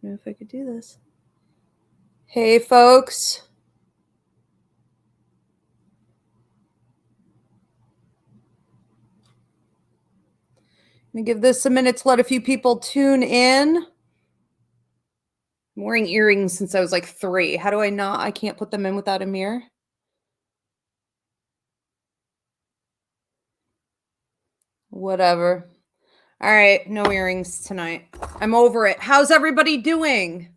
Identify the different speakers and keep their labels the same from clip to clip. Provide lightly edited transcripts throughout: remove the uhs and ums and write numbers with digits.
Speaker 1: don't know if I could do this. Hey, folks. Let me give this a minute to let a few people tune in. I'm wearing earrings since I was like 3. How do I not? I can't put them in without a mirror. Whatever. All right, no earrings tonight. I'm over it. How's everybody doing?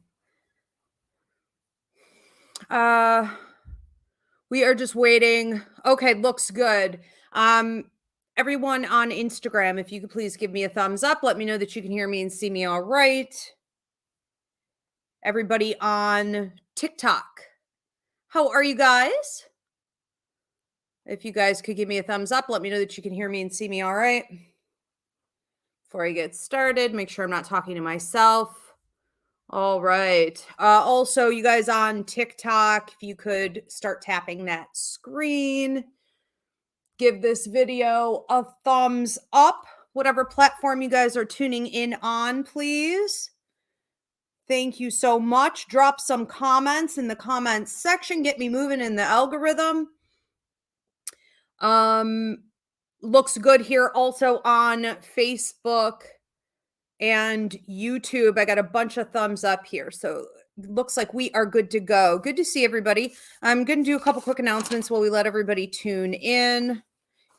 Speaker 1: We are just waiting. Okay, looks good. Everyone on Instagram, if you could please give me a thumbs up, let me know that you can hear me and see me all right. Everybody on TikTok, how are you guys? If you guys could give me a thumbs up, let me know that you can hear me and see me all right. Before I get started, make sure I'm not talking to myself. All right. Also, you guys on TikTok, if you could start tapping that screen, give this video a thumbs up, whatever platform you guys are tuning in on, please. Thank you so much. Drop some comments in the comments section. Get me moving in the algorithm. Looks good here also on Facebook and YouTube. I got a bunch of thumbs up here. So looks like we are good to go. Good to see everybody. I'm going to do a couple quick announcements while we let everybody tune in.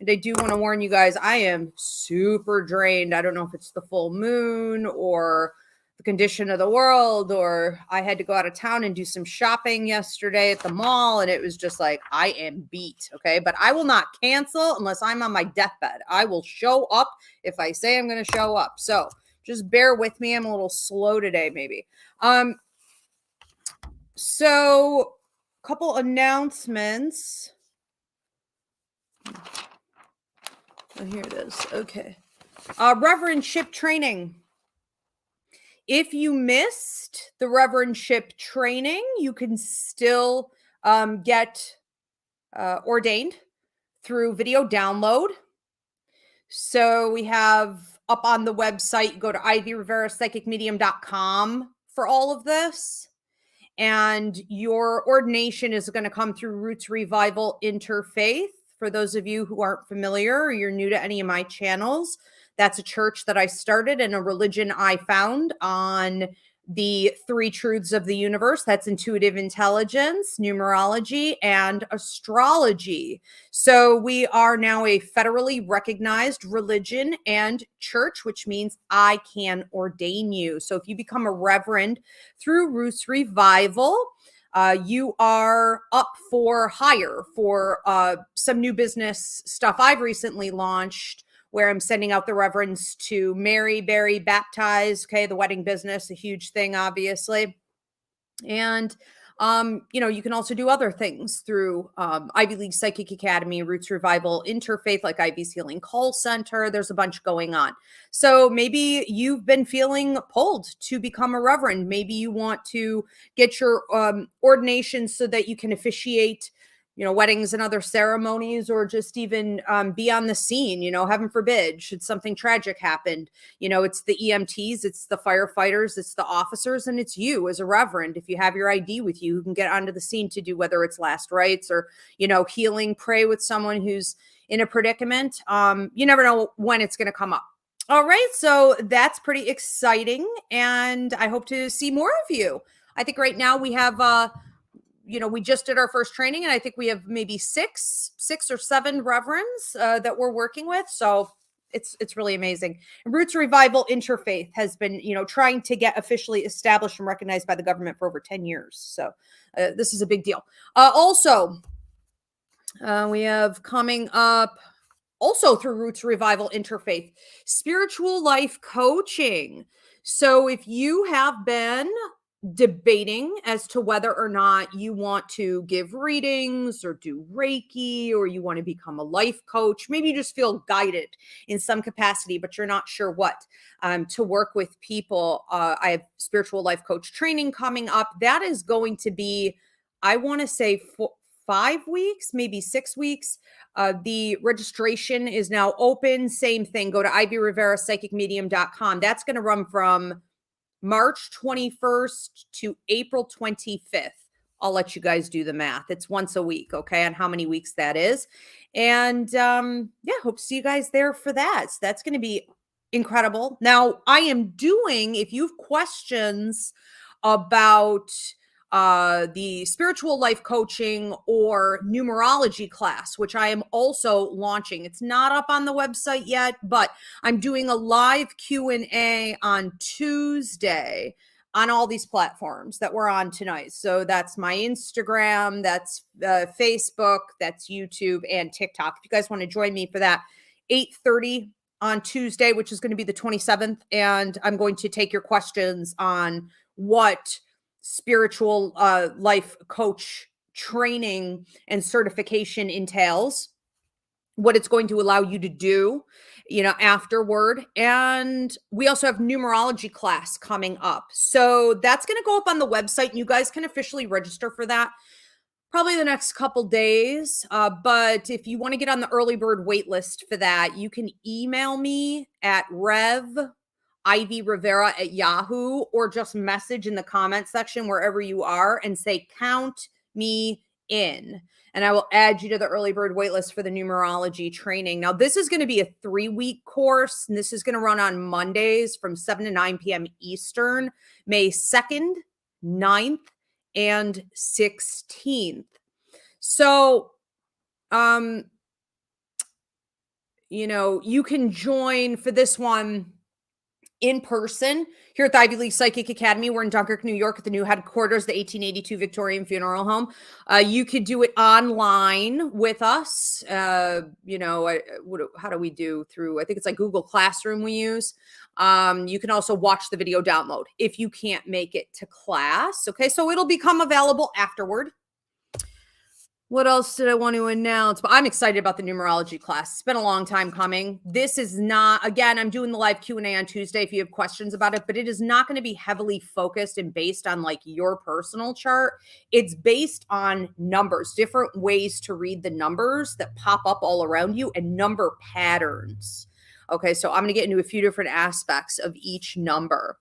Speaker 1: And I do want to warn you guys, I am super drained. I don't know if it's the full moon or the condition of the world, or I had to go out of town and do some shopping yesterday at the mall, and it was just like, I am beat, okay? But I will not cancel unless I'm on my deathbed. I will show up if I say I'm going to show up. So just bear with me. I'm a little slow today, maybe. So a couple announcements. Oh, here it is. Okay. Reverendship training. If you missed the Reverendship training, you can still get ordained through video download. So we have up on the website, go to ivyriverapsychicmedium.com for all of this. And your ordination is going to come through Roots Revival Interfaith. For those of you who aren't familiar or you're new to any of my channels, that's a church that I started and a religion I found on the 3 truths of the universe. That's intuitive intelligence, numerology, and astrology. So we are now a federally recognized religion and church, which means I can ordain you. So if you become a reverend through Roots Revival, you are up for hire for some new business stuff I've recently launched, where I'm sending out the reverends to marry, bury, baptize. Okay, the wedding business, a huge thing, obviously. And you can also do other things through Ivy League Psychic Academy, Roots Revival Interfaith, like Ivy's Healing Call Center. There's a bunch going on. So maybe you've been feeling pulled to become a reverend. Maybe you want to get your ordination so that you can officiate weddings and other ceremonies, or just even be on the scene, heaven forbid, should something tragic happen. It's the EMTs, it's the firefighters, it's the officers, and it's you as a reverend. If you have your ID with you, who can get onto the scene to do, whether it's last rites or, healing, pray with someone who's in a predicament. You never know when it's going to come up. All right. So that's pretty exciting. And I hope to see more of you. I think right now we have, we just did our first training, and I think we have maybe six or seven reverends that we're working with. So it's really amazing. And Roots Revival Interfaith has been, trying to get officially established and recognized by the government for over 10 years. So this is a big deal. Also, we have coming up also through Roots Revival Interfaith, spiritual life coaching. So if you have been debating as to whether or not you want to give readings or do Reiki, or you want to become a life coach, maybe you just feel guided in some capacity, but you're not sure what, to work with people. I have spiritual life coach training coming up. That is going to be, I want to say 5 weeks, maybe 6 weeks. The registration is now open. Same thing. Go to ivyriverapsychicmedium.com. That's going to run from March 21st to April 25th. I'll let you guys do the math. It's once a week, okay, on how many weeks that is. And yeah, hope to see you guys there for that. So that's going to be incredible. Now, I am doing, if you have questions about the spiritual life coaching or numerology class, which I am also launching. It's not up on the website yet, but I'm doing a live Q&A on Tuesday on all these platforms that we're on tonight. So that's my Instagram, that's Facebook, that's YouTube, and TikTok. If you guys want to join me for that, 8:30 on Tuesday, which is going to be the 27th. And I'm going to take your questions on what spiritual life coach training and certification entails, what it's going to allow you to do, afterward. And we also have numerology class coming up. So that's going to go up on the website and you guys can officially register for that probably the next couple days. But if you want to get on the early bird wait list for that, you can email me at Rivera@Yahoo, or just message in the comment section wherever you are and say, count me in. And I will add you to the early bird waitlist for the numerology training. Now, this is going to be a 3-week course, and this is going to run on Mondays from 7 to 9 p.m. Eastern, May 2nd, 9th, and 16th. So, you can join for this one in person here at the Ivy League Psychic Academy. We're in Dunkirk, New York, at the new headquarters, the 1882 Victorian Funeral Home. You could do it online with us. How do we do through, I think it's like Google Classroom we use. You can also watch the video download if you can't make it to class. Okay, so it'll become available afterward. What else did I want to announce? But I'm excited about the numerology class. It's been a long time coming. This is not, again, I'm doing the live Q&A on Tuesday if you have questions about it, but it is not going to be heavily focused and based on like your personal chart. It's based on numbers, different ways to read the numbers that pop up all around you and number patterns. Okay, so I'm going to get into a few different aspects of each number.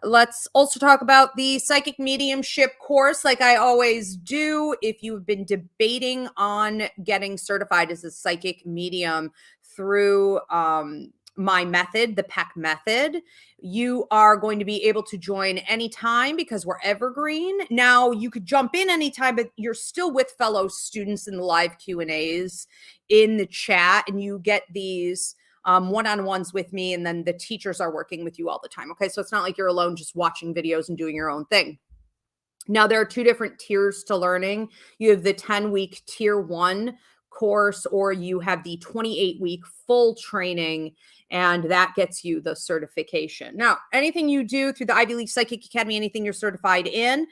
Speaker 1: Let's also talk about the psychic mediumship course, like I always do. If you've been debating on getting certified as a psychic medium through my method, the PEC method, you are going to be able to join anytime because we're evergreen. Now, you could jump in anytime, but you're still with fellow students in the live Q&As in the chat, and you get these one-on-ones with me, and then the teachers are working with you all the time. Okay, so it's not like you're alone just watching videos and doing your own thing. Now, there are 2 different tiers to learning. You have the 10-week tier 1 course, or you have the 28-week full training, and that gets you the certification. Now, anything you do through the Ivy League Psychic Academy, anything you're certified in,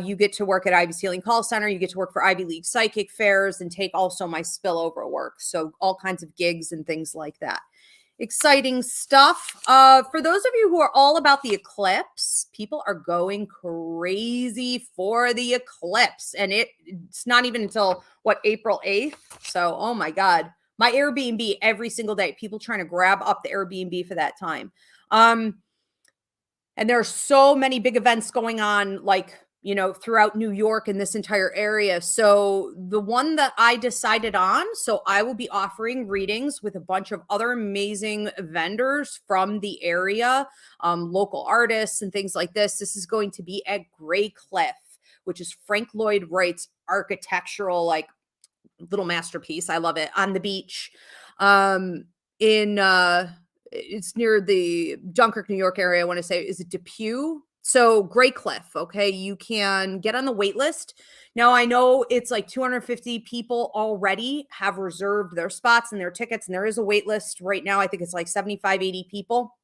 Speaker 1: you get to work at Ivy's Healing Call Center, you get to work for Ivy League Psychic Fairs, and take also my spillover work. So all kinds of gigs and things like that. Exciting stuff. For those of you who are all about the eclipse, people are going crazy for the eclipse. And it's not even until, April 8th? So, oh my God. My Airbnb every single day. People trying to grab up the Airbnb for that time. And there are so many big events going on, throughout New York and this entire area. So the one that I decided on, so I will be offering readings with a bunch of other amazing vendors from the area, local artists and things like this. This is going to be at Gray Cliff, which is Frank Lloyd Wright's architectural, little masterpiece. I love it. On the beach, it's near the Dunkirk, New York area. I want to say, is it Depew? So Gray Cliff, okay, you can get on the wait list. Now, I know it's like 250 people already have reserved their spots and their tickets, and there is a wait list right now. I think it's like 75, 80 people.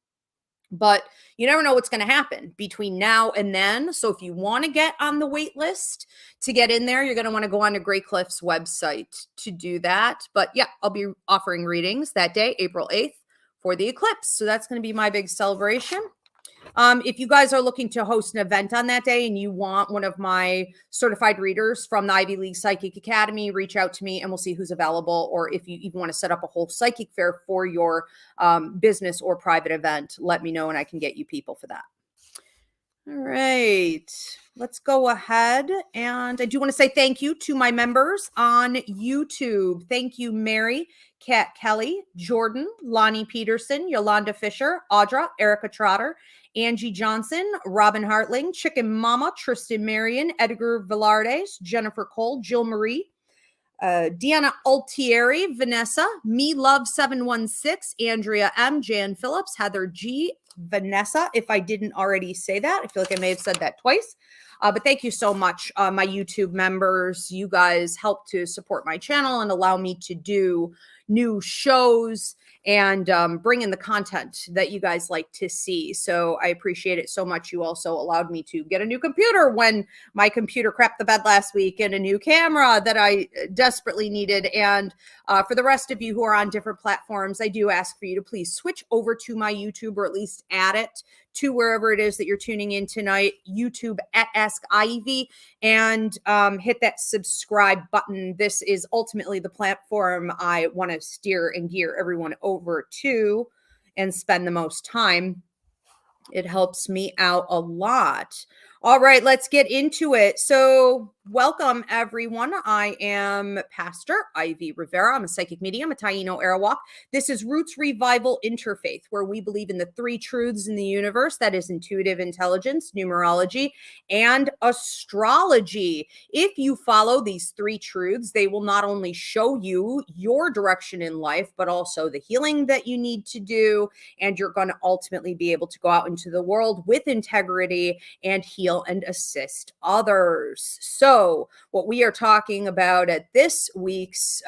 Speaker 1: But you never know what's going to happen between now and then. So if you want to get on the wait list to get in there, you're going to want to go on to Gray Cliff's website to do that. But yeah, I'll be offering readings that day, April 8th, for the eclipse. So that's going to be my big celebration. If you guys are looking to host an event on that day and you want one of my certified readers from the Ivy League Psychic Academy, reach out to me and we'll see who's available. Or if you even want to set up a whole psychic fair for your business or private event, let me know and I can get you people for that. All right, let's go ahead. And I do want to say thank you to my members on YouTube. Thank you, Mary, Kat Kelly, Jordan, Lonnie Peterson, Yolanda Fisher, Audra, Erica Trotter, Angie Johnson, Robin Hartling, Chicken Mama, Tristan Marion, Edgar Villardes, Jennifer Cole, Jill Marie, Deanna Altieri, Vanessa, Me Love 716, Andrea M, Jan Phillips, Heather G, Vanessa. If I didn't already say that, I feel like I may have said that twice. But thank you so much, my YouTube members. You guys help to support my channel and allow me to do new shows and bring in the content that you guys like to see. So I appreciate it so much. You also allowed me to get a new computer when my computer crapped the bed last week, and a new camera that I desperately needed. And for the rest of you who are on different platforms, I do ask for you to please switch over to my YouTube, or at least add it to wherever it is that you're tuning in tonight, YouTube at Ask Ivy, and hit that subscribe button. This is ultimately the platform I want to steer and gear everyone over to and spend the most time. It helps me out a lot. All right, let's get into it. So welcome, everyone. I am Pastor Ivy Rivera. I'm a psychic medium, a Taino Arawak. This is Roots Revival Interfaith, where we believe in the three truths in the universe. That is intuitive intelligence, numerology, and astrology. If you follow these three truths, they will not only show you your direction in life, but also the healing that you need to do. And you're going to ultimately be able to go out into the world with integrity and heal and assist others. So what we are talking about at this week's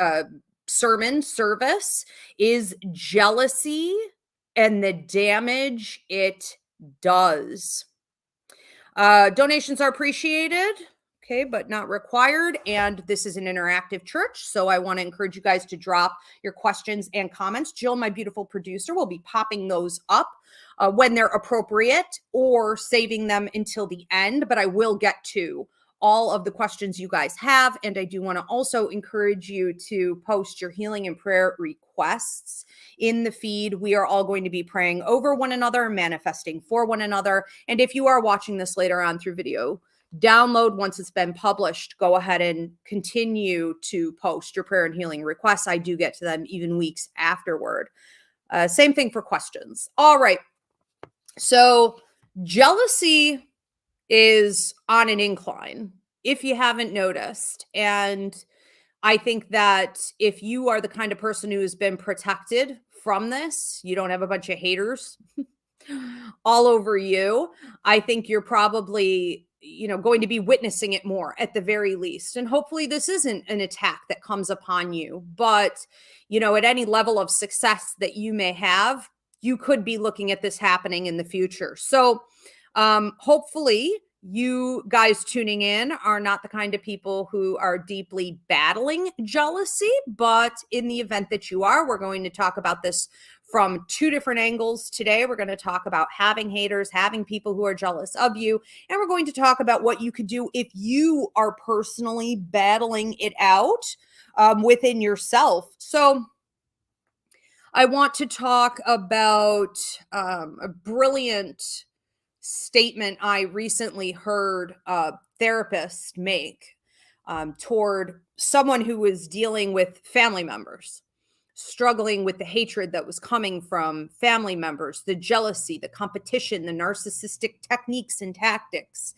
Speaker 1: sermon service is jealousy and the damage it does. Donations are appreciated, okay, but not required. And this is an interactive church, so I want to encourage you guys to drop your questions and comments. Jill, my beautiful producer, will be popping those up when they're appropriate, or saving them until the end, but I will get to all of the questions you guys have. And I do want to also encourage you to post your healing and prayer requests in the feed. We are all going to be praying over one another, manifesting for one another. And if you are watching this later on through video download, once it's been published, go ahead and continue to post your prayer and healing requests. I do get to them even weeks afterward. Same thing for questions. All right. So jealousy is on an incline, if you haven't noticed. And I think that if you are the kind of person who has been protected from this, you don't have a bunch of haters all over you, I think you're probably, going to be witnessing it more at the very least. And hopefully this isn't an attack that comes upon you, but, at any level of success that you may have, you could be looking at this happening in the future. So hopefully you guys tuning in are not the kind of people who are deeply battling jealousy, but in the event that you are, we're going to talk about this from two different angles today. We're going to talk about having haters, having people who are jealous of you, and we're going to talk about what you could do if you are personally battling it out within yourself. So I want to talk about a brilliant statement I recently heard a therapist make toward someone who was dealing with family members, struggling with the hatred that was coming from family members, the jealousy, the competition, the narcissistic techniques and tactics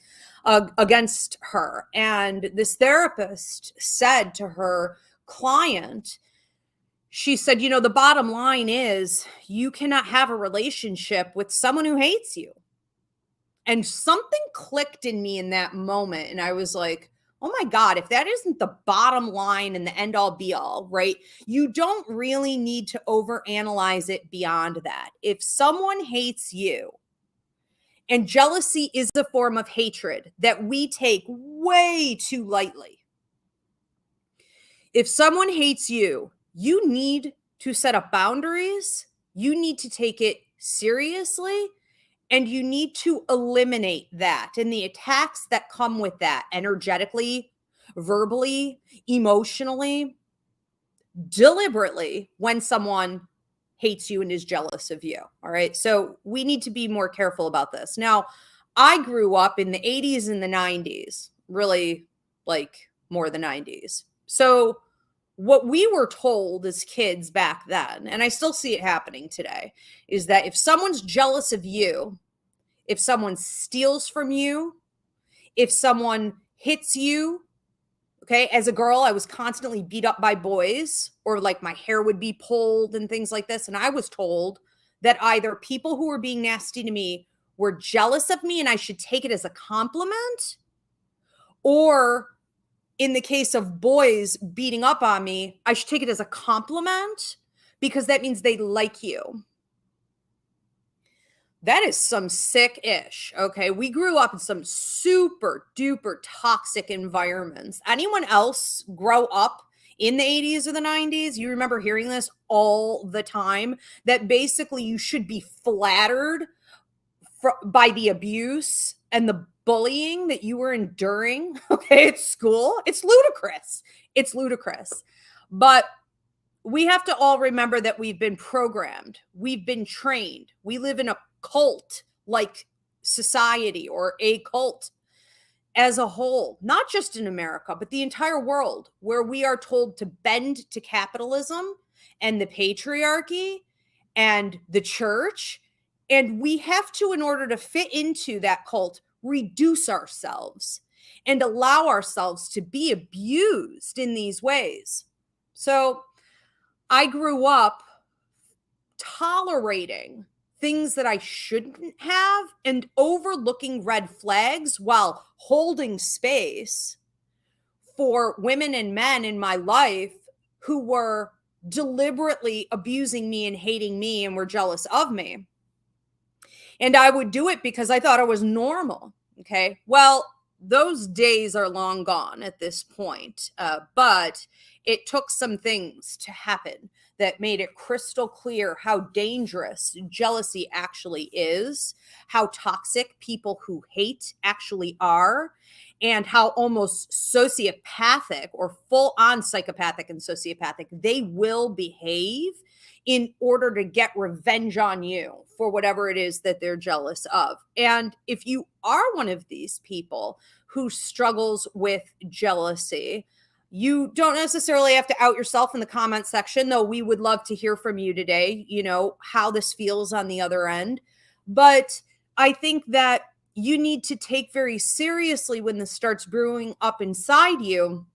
Speaker 1: against her. And this therapist said to her client, she said, the bottom line is you cannot have a relationship with someone who hates you. And something clicked in me in that moment. And I was like, oh my God, if that isn't the bottom line and the end all be all, right? You don't really need to overanalyze it beyond that. If someone hates you, and jealousy is a form of hatred that we take way too lightly. If someone hates you, you need to set up boundaries. You need to take it seriously. And you need to eliminate that and the attacks that come with that energetically, verbally, emotionally, deliberately when someone hates you and is jealous of you. All right. So we need to be more careful about this. Now, I grew up in the 80s and the 90s, really like more the 90s. So what we were told as kids back then, and I still see it happening today, is that if someone's jealous of you, if someone steals from you, if someone hits you, okay, as a girl, I was constantly beat up by boys, or like my hair would be pulled and things like this. And I was told that either people who were being nasty to me were jealous of me and I should take it as a compliment, or in the case of boys beating up on me, I should take it as a compliment because that means they like you. That is some sick-ish, okay? We grew up in some super duper toxic environments. Anyone else grow up in the 80s or the 90s? You remember hearing this all the time, that basically you should be flattered by the abuse and the bullying that you were enduring, okay, at school. It's ludicrous. It's ludicrous. But we have to all remember that we've been programmed. We've been trained. We live in a cult like society, or a cult as a whole, not just in America, but the entire world, where we are told to bend to capitalism and the patriarchy and the church. And we have to, in order to fit into that cult, reduce ourselves and allow ourselves to be abused in these ways. So I grew up tolerating things that I shouldn't have and overlooking red flags while holding space for women and men in my life who were deliberately abusing me and hating me and were jealous of me. And I would do it because I thought it was normal. Okay. Well, those days are long gone at this point. But it took some things to happen that made it crystal clear how dangerous jealousy actually is, how toxic people who hate actually are, and how almost sociopathic or full on psychopathic and sociopathic they will behave in order to get revenge on you for whatever it is that they're jealous of. And if you are one of these people who struggles with jealousy, you don't necessarily have to out yourself in the comment section, though we would love to hear from you today, you know, how this feels on the other end. But I think that you need to take very seriously when this starts brewing up inside you,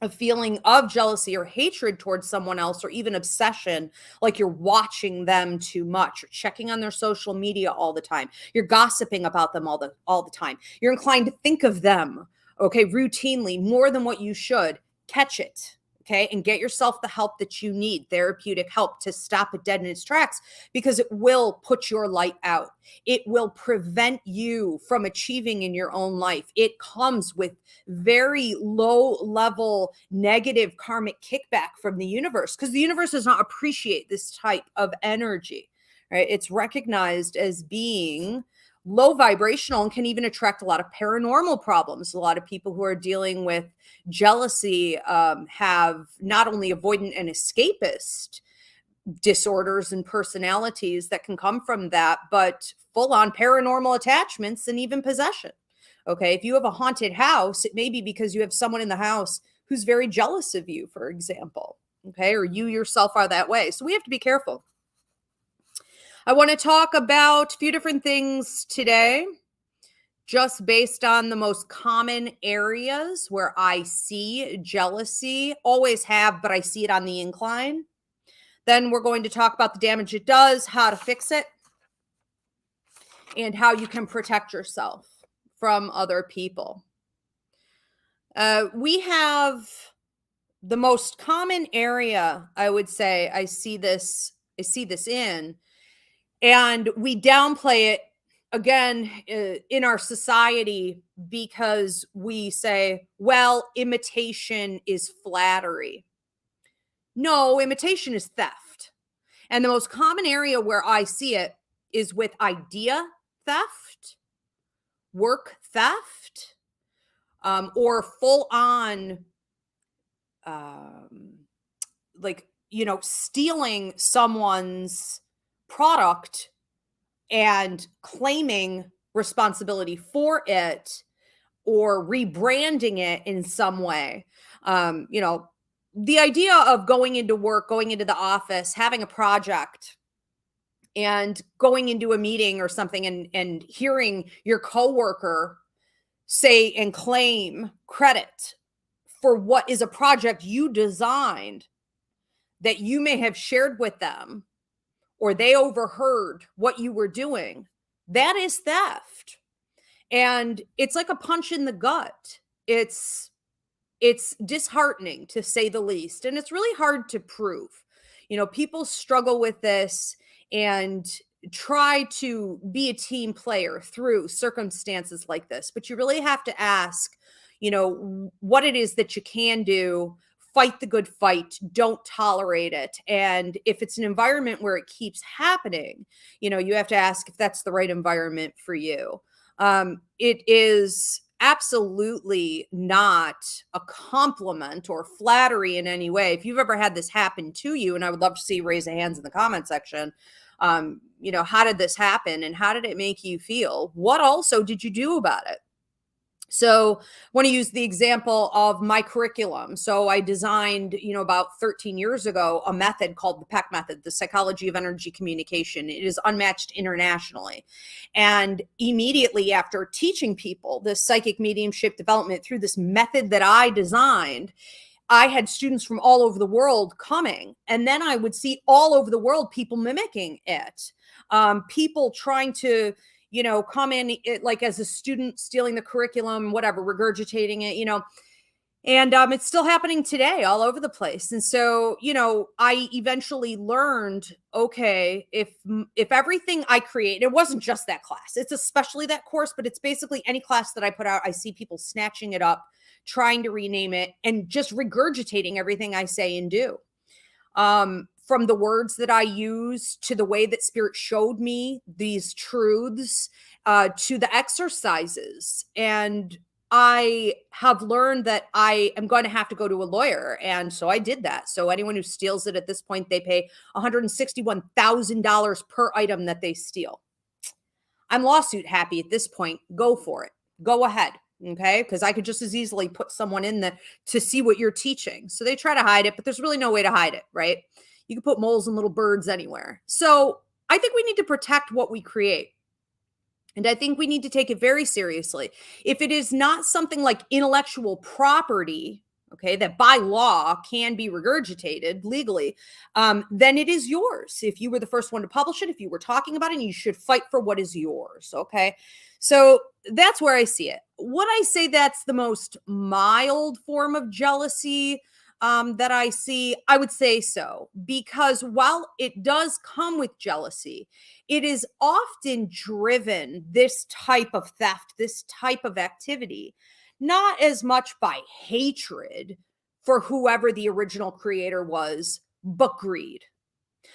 Speaker 1: a feeling of jealousy or hatred towards someone else, or even obsession, like you're watching them too much, or checking on their social media all the time. You're gossiping about them all the time. You're inclined to think of them, okay, routinely, more than what you should. Catch it, okay, and get yourself the help that you need, therapeutic help, to stop it dead in its tracks, because it will put your light out. It will prevent you from achieving in your own life. It comes with very low level negative karmic kickback from the universe, because the universe does not appreciate this type of energy, right? It's recognized as being low vibrational and can even attract a lot of paranormal problems. A lot of people who are dealing with jealousy have not only avoidant and escapist disorders and personalities that can come from that, but full on paranormal attachments and even possession. Okay. If you have a haunted house, it may be because you have someone in the house who's very jealous of you, for example. Okay. Or you yourself are that way. So we have to be careful. I want to talk about a few different things today, just based on the most common areas where I see jealousy, always have, but I see it on the incline. Then we're going to talk about the damage it does, how to fix it, and how you can protect yourself from other people. We have the most common area, I would say, I see this in, and we downplay it again in our society because we say, well, imitation is flattery. No, imitation is theft. And the most common area where I see it is with idea theft, work theft, or full on, stealing someone's product and claiming responsibility for it or rebranding it in some way. You know, the idea of going into work, going into the office, having a project, and going into a meeting or something and hearing your coworker say and claim credit for what is a project you designed that you may have shared with them, or they overheard what you were doing, that is theft. And it's like a punch in the gut. It's disheartening, to say the least, and it's really hard to prove. You know, people struggle with this and try to be a team player through circumstances like this, but you really have to ask, you know, what it is that you can do. Fight the good fight, don't tolerate it. And if it's an environment where it keeps happening, you know, you have to ask if that's the right environment for you. It is absolutely not a compliment or flattery in any way. If you've ever had this happen to you, and I would love to see you raise a hands in the comment section, you know, how did this happen and how did it make you feel? What also did you do about it? So I want to use the example of my curriculum. So I designed, you know, about 13 years ago, a method called the PEC method, the Psychology of Energy Communication. It is unmatched internationally. And immediately after teaching people this psychic mediumship development through this method that I designed, I had students from all over the world coming. And then I would see all over the world people mimicking it, people trying to, you know, come in like as a student, stealing the curriculum, whatever, regurgitating it, you know, and it's still happening today all over the place. And so, you know, I eventually learned, okay, if everything I create, it wasn't just that class, it's especially that course, but it's basically any class that I put out, I see people snatching it up, trying to rename it, and just regurgitating everything I say and do. From the words that I use to the way that Spirit showed me these truths, to the exercises. And I have learned that I am going to have to go to a lawyer. And so I did that. So anyone who steals it at this point, they pay $161,000 per item that they steal. I'm lawsuit happy at this point. Go for it. Go ahead. Okay. Because I could just as easily put someone in the to see what you're teaching. So they try to hide it, but there's really no way to hide it, right? You can put moles and little birds anywhere. So I think we need to protect what we create. And I think we need to take it very seriously. If it is not something like intellectual property, okay, that by law can be regurgitated legally, then it is yours. If you were the first one to publish it, if you were talking about it, you should fight for what is yours, okay? So that's where I see it. Would I say that's the most mild form of jealousy that I see? I would say so, because while it does come with jealousy, it is often driven, this type of theft, this type of activity, not as much by hatred for whoever the original creator was, but greed.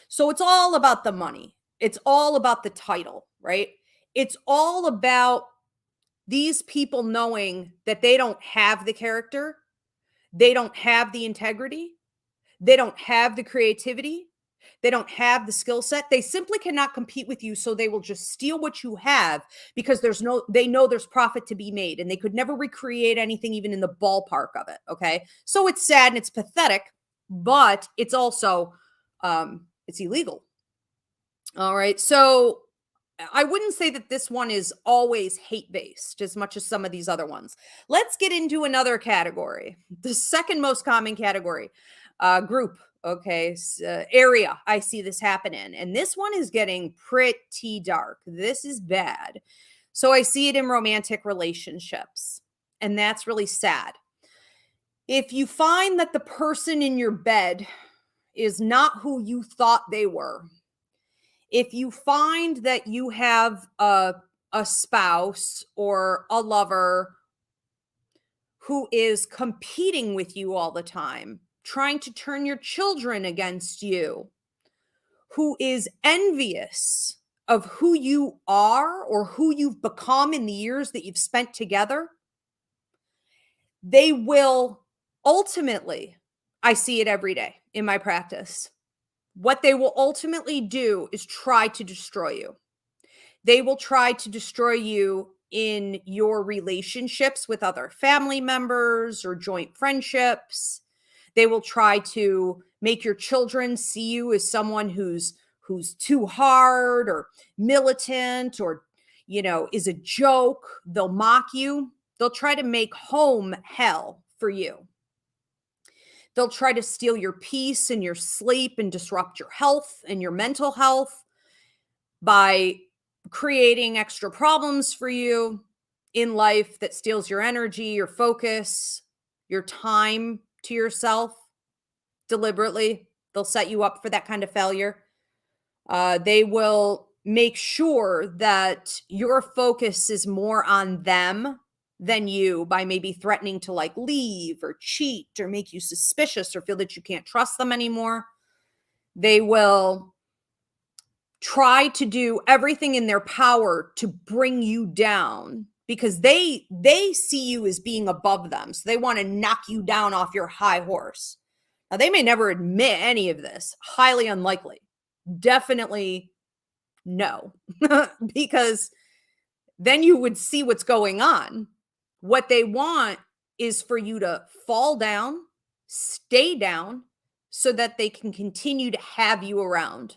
Speaker 1: So it's all about the money. It's all about the title, right? It's all about these people knowing that they don't have the character, they don't have the integrity, they don't have the creativity, they don't have the skill set. They simply cannot compete with you, so they will just steal what you have because they know there's profit to be made, and they could never recreate anything even in the ballpark of it, okay? So it's sad and it's pathetic, but it's also it's illegal. All right. So I wouldn't say that this one is always hate-based as much as some of these other ones. Let's get into another category. The second most common category, group, okay, area I see this happen in. And this one is getting pretty dark. This is bad. So I see it in romantic relationships, and that's really sad. If you find that the person in your bed is not who you thought they were, if you find that you have a spouse or a lover who is competing with you all the time, trying to turn your children against you, who is envious of who you are or who you've become in the years that you've spent together, they will ultimately, I see it every day in my practice, what they will ultimately do is try to destroy you. They will try to destroy you in your relationships with other family members or joint friendships. They will try to make your children see you as someone who's too hard or militant or, is a joke. They'll mock you. They'll try to make home hell for you. They'll try to steal your peace and your sleep and disrupt your health and your mental health by creating extra problems for you in life that steals your energy, your focus, your time to yourself deliberately. They'll set you up for that kind of failure. They will make sure that your focus is more on them than you by maybe threatening to leave or cheat or make you suspicious or feel that you can't trust them anymore. They will try to do everything in their power to bring you down because they see you as being above them. So they want to knock you down off your high horse. Now, they may never admit any of this. Highly unlikely. Definitely no, because then you would see what's going on. What they want is for you to fall down, stay down, so that they can continue to have you around,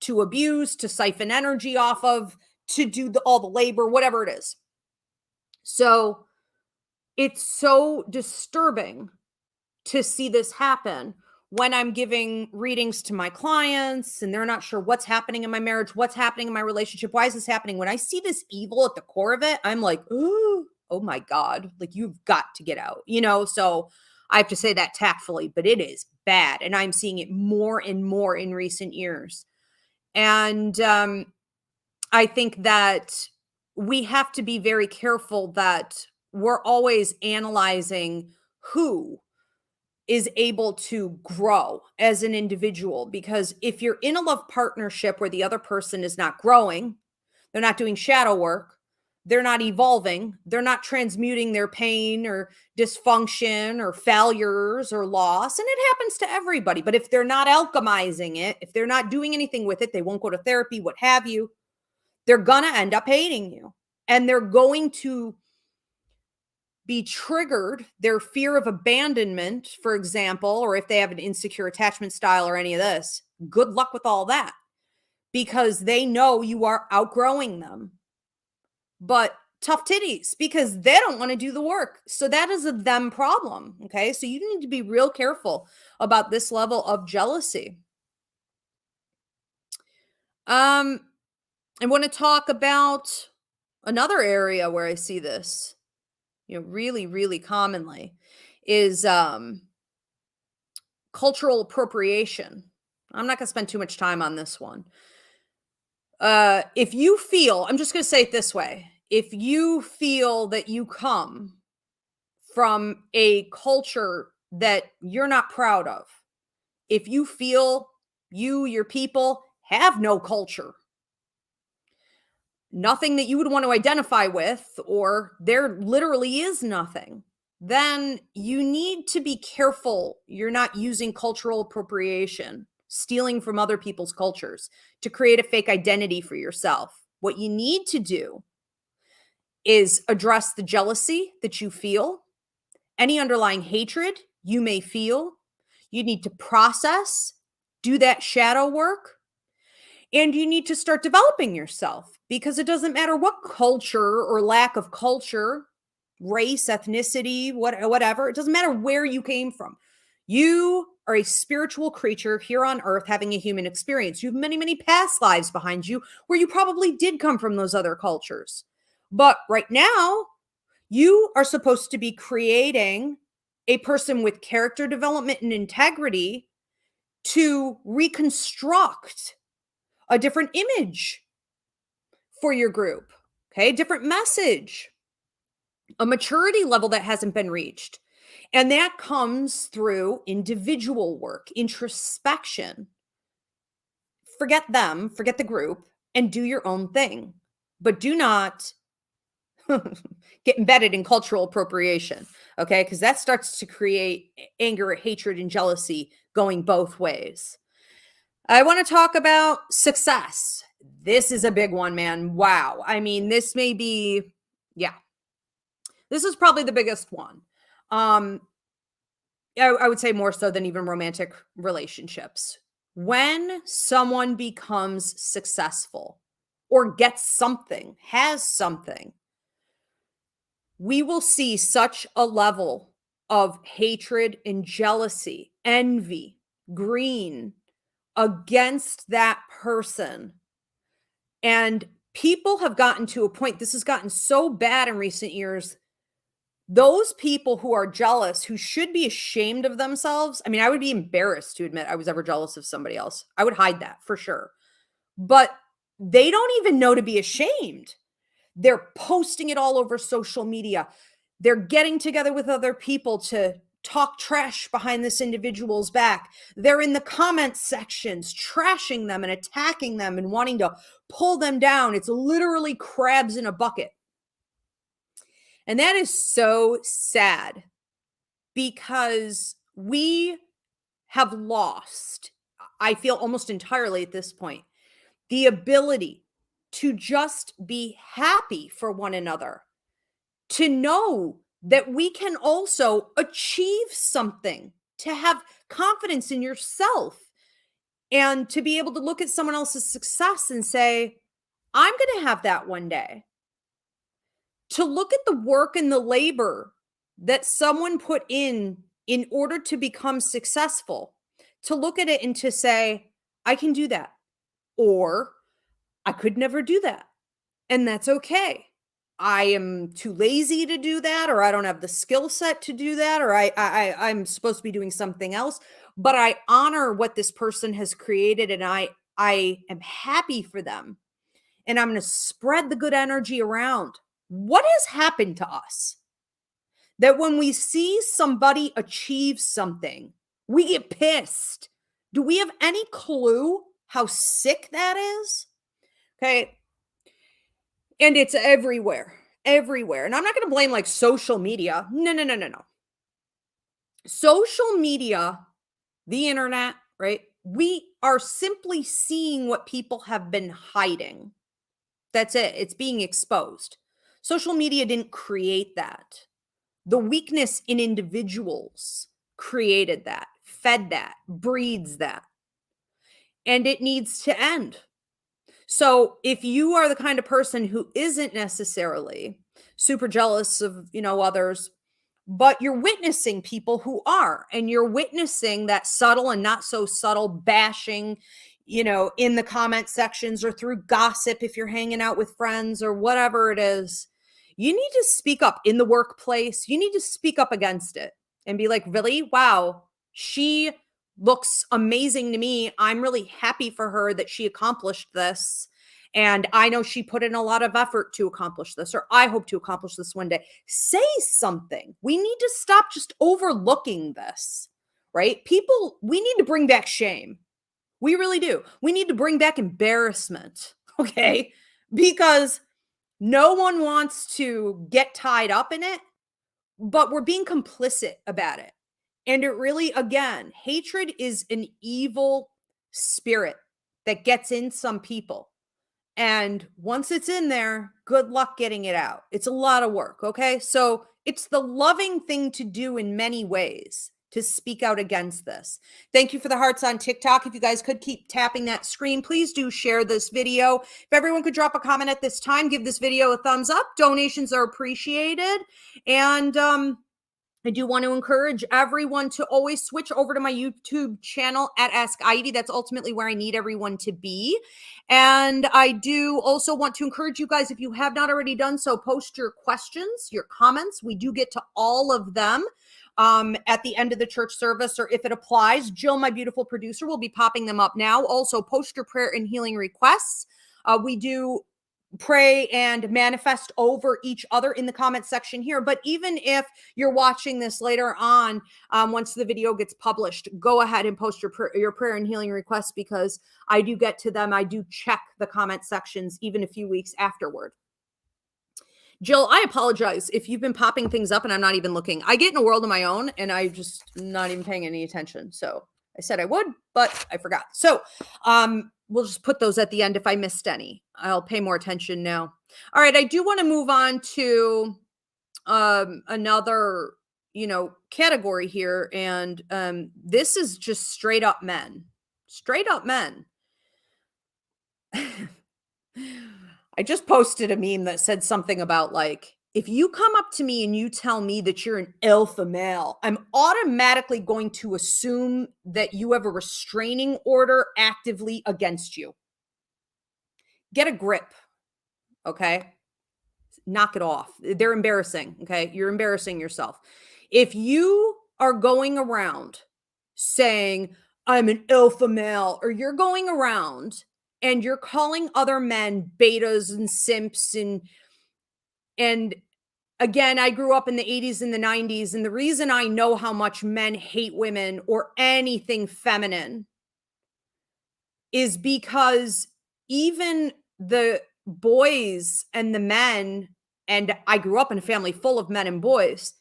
Speaker 1: to abuse, to siphon energy off of, to do all the labor, whatever it is. So it's so disturbing to see this happen when I'm giving readings to my clients and they're not sure what's happening in my marriage, what's happening in my relationship, why is this happening? When I see this evil at the core of it, I'm like, oh my God, you've got to get out, So I have to say that tactfully, but it is bad. And I'm seeing it more and more in recent years. And I think that we have to be very careful that we're always analyzing who is able to grow as an individual. Because if you're in a love partnership where the other person is not growing, they're not doing shadow work, they're not evolving, they're not transmuting their pain or dysfunction or failures or loss, and it happens to everybody. But if they're not alchemizing it, if they're not doing anything with it, they won't go to therapy, what have you, they're going to end up hating you. And they're going to be triggered, their fear of abandonment, for example, or if they have an insecure attachment style or any of this, good luck with all that, because they know you are outgrowing them. But tough titties, because they don't want to do the work. So that is a them problem. Okay. So you need to be real careful about this level of jealousy. I want to talk about another area where I see this, really, really commonly is cultural appropriation. I'm not going to spend too much time on this one. If you feel, I'm just going to say it this way. If you feel that you come from a culture that you're not proud of, if you feel your people have no culture, nothing that you would want to identify with, or there literally is nothing, then you need to be careful you're not using cultural appropriation, stealing from other people's cultures to create a fake identity for yourself. What you need to do is address the jealousy that you feel, any underlying hatred you may feel. You need to process, do that shadow work, and you need to start developing yourself, because it doesn't matter what culture or lack of culture, race, ethnicity, whatever. It doesn't matter where you came from. You are a spiritual creature here on earth having a human experience. You have many, many past lives behind you where you probably did come from those other cultures. But right now, you are supposed to be creating a person with character development and integrity to reconstruct a different image for your group, okay? Different message, a maturity level that hasn't been reached. And that comes through individual work, introspection. Forget them, forget the group, and do your own thing. But do not get embedded in cultural appropriation, okay? Because that starts to create anger, hatred, and jealousy going both ways. I want to talk about success. This is a big one, man. Wow. I mean, this may be, yeah, this is probably the biggest one. I would say more so than even romantic relationships. When someone becomes successful or gets something, has something, we will see such a level of hatred and jealousy, envy, green against that person. And people have gotten to a point, this has gotten so bad in recent years. Those people who are jealous, who should be ashamed of themselves. I mean, I would be embarrassed to admit I was ever jealous of somebody else. I would hide that for sure. But they don't even know to be ashamed. They're posting it all over social media. They're getting together with other people to talk trash behind this individual's back. They're in the comment sections trashing them and attacking them and wanting to pull them down. It's literally crabs in a bucket. And that is so sad because we have lost, I feel almost entirely at this point, the ability to just be happy for one another, to know that we can also achieve something, to have confidence in yourself, and to be able to look at someone else's success and say, I'm going to have that one day. To look at the work and the labor that someone put in order to become successful, to look at it and to say, I can do that, or I could never do that. And that's okay. I am too lazy to do that, or I don't have the skill set to do that, or I'm supposed to be doing something else, but I honor what this person has created and I am happy for them. And I'm going to spread the good energy around. What has happened to us that when we see somebody achieve something, we get pissed? Do we have any clue how sick that is? Okay. And it's everywhere. And I'm not going to blame like social media. No. Social media, the internet, right? We are simply seeing what people have been hiding. That's it. It's being exposed. Social media didn't create that. The weakness in individuals created that, fed that, breeds that. And it needs to end. So if you are the kind of person who isn't necessarily super jealous of, others, but you're witnessing people who are, and you're witnessing that subtle and not so subtle bashing, in the comment sections or through gossip, if you're hanging out with friends or whatever it is, you need to speak up in the workplace. You need to speak up against it and be like, really? Wow, she looks amazing to me. I'm really happy for her that she accomplished this. And I know she put in a lot of effort to accomplish this, or I hope to accomplish this one day. Say something. We need to stop just overlooking this, right? People, we need to bring back shame. We really do. We need to bring back embarrassment, okay? Because no one wants to get tied up in it, but we're being complicit about it. And it really, again, hatred is an evil spirit that gets in some people. And once it's in there, good luck getting it out. It's a lot of work, okay? So it's the loving thing to do in many ways, to speak out against this. Thank you for the hearts on TikTok. If you guys could keep tapping that screen, please do share this video. If everyone could drop a comment at this time, give this video a thumbs up. Donations are appreciated. And I do want to encourage everyone to always switch over to my YouTube channel at Ask Ivy. That's ultimately where I need everyone to be. And I do also want to encourage you guys, if you have not already done so, post your questions, your comments. We do get to all of them at the end of the church service, or if it applies, Jill, my beautiful producer, will be popping them up now. Also, post your prayer and healing requests. We do pray and manifest over each other in the comment section here. But even if you're watching this later on, once the video gets published, go ahead and post your prayer and healing requests, because I do get to them. I do check the comment sections even a few weeks afterward. Jill, I apologize if you've been popping things up and I'm not even looking. I get in a world of my own and I'm just not even paying any attention. So I said I would, but I forgot. So we'll just put those at the end if I missed any. I'll pay more attention now. All right, I do want to move on to another, category here, and this is just straight up men. Straight up men. I just posted a meme that said something about like, if you come up to me and you tell me that you're an alpha male, I'm automatically going to assume that you have a restraining order actively against you. Get a grip, okay? Knock it off. They're embarrassing, okay? You're embarrassing yourself. If you are going around saying, I'm an alpha male, or you're going around and you're calling other men betas and simps and again, I grew up in the 80s and the 90s, and the reason I know how much men hate women or anything feminine is because even the boys and the men, and I grew up in a family full of men and boys,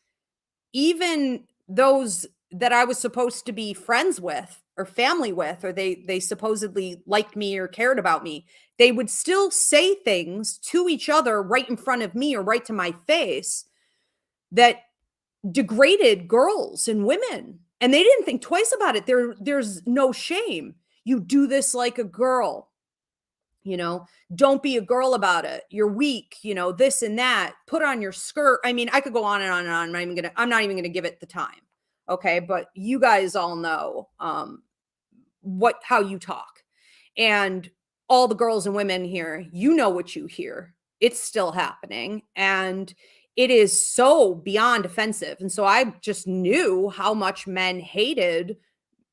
Speaker 1: even those that I was supposed to be friends with or family with, or they supposedly liked me or cared about me, they would still say things to each other right in front of me or right to my face that degraded girls and women. And they didn't think twice about it. There's no shame. You do this like a girl. Don't be a girl about it. You're weak, this and that. Put on your skirt. I mean, I could go on and on and on. I'm not even gonna give it the time. Okay. But you guys all know how you talk. And all the girls and women here, you know what you hear. It's still happening. And it is so beyond offensive. And so I just knew how much men hated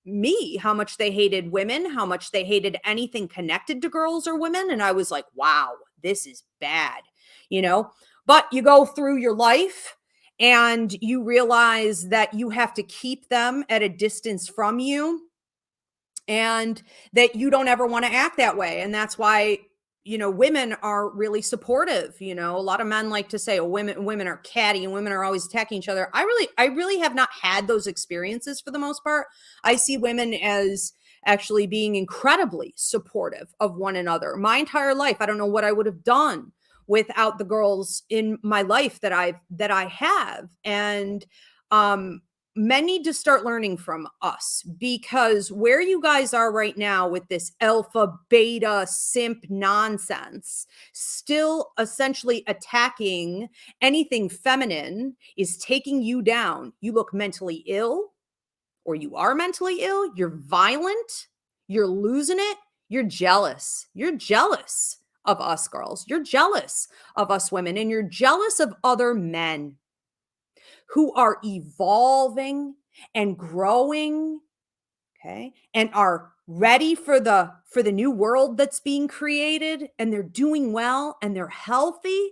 Speaker 1: me, how much they hated women, how much they hated anything connected to girls or women. And I was like, wow, this is bad, but you go through your life and you realize that you have to keep them at a distance from you and that you don't ever want to act that way. And that's why, women are really supportive. A lot of men like to say, oh, women are catty and women are always attacking each other. I really have not had those experiences for the most part. I see women as actually being incredibly supportive of one another. My entire life, I don't know what I would have done without the girls in my life that I have. And men need to start learning from us, because where you guys are right now with this alpha, beta, simp nonsense, still essentially attacking anything feminine, is taking you down. You look mentally ill, or you are mentally ill. You're violent. You're losing it. You're jealous. You're jealous of us girls. You're jealous of us women, and you're jealous of other men who are evolving and growing, okay, and are ready for the new world that's being created, and they're doing well and they're healthy,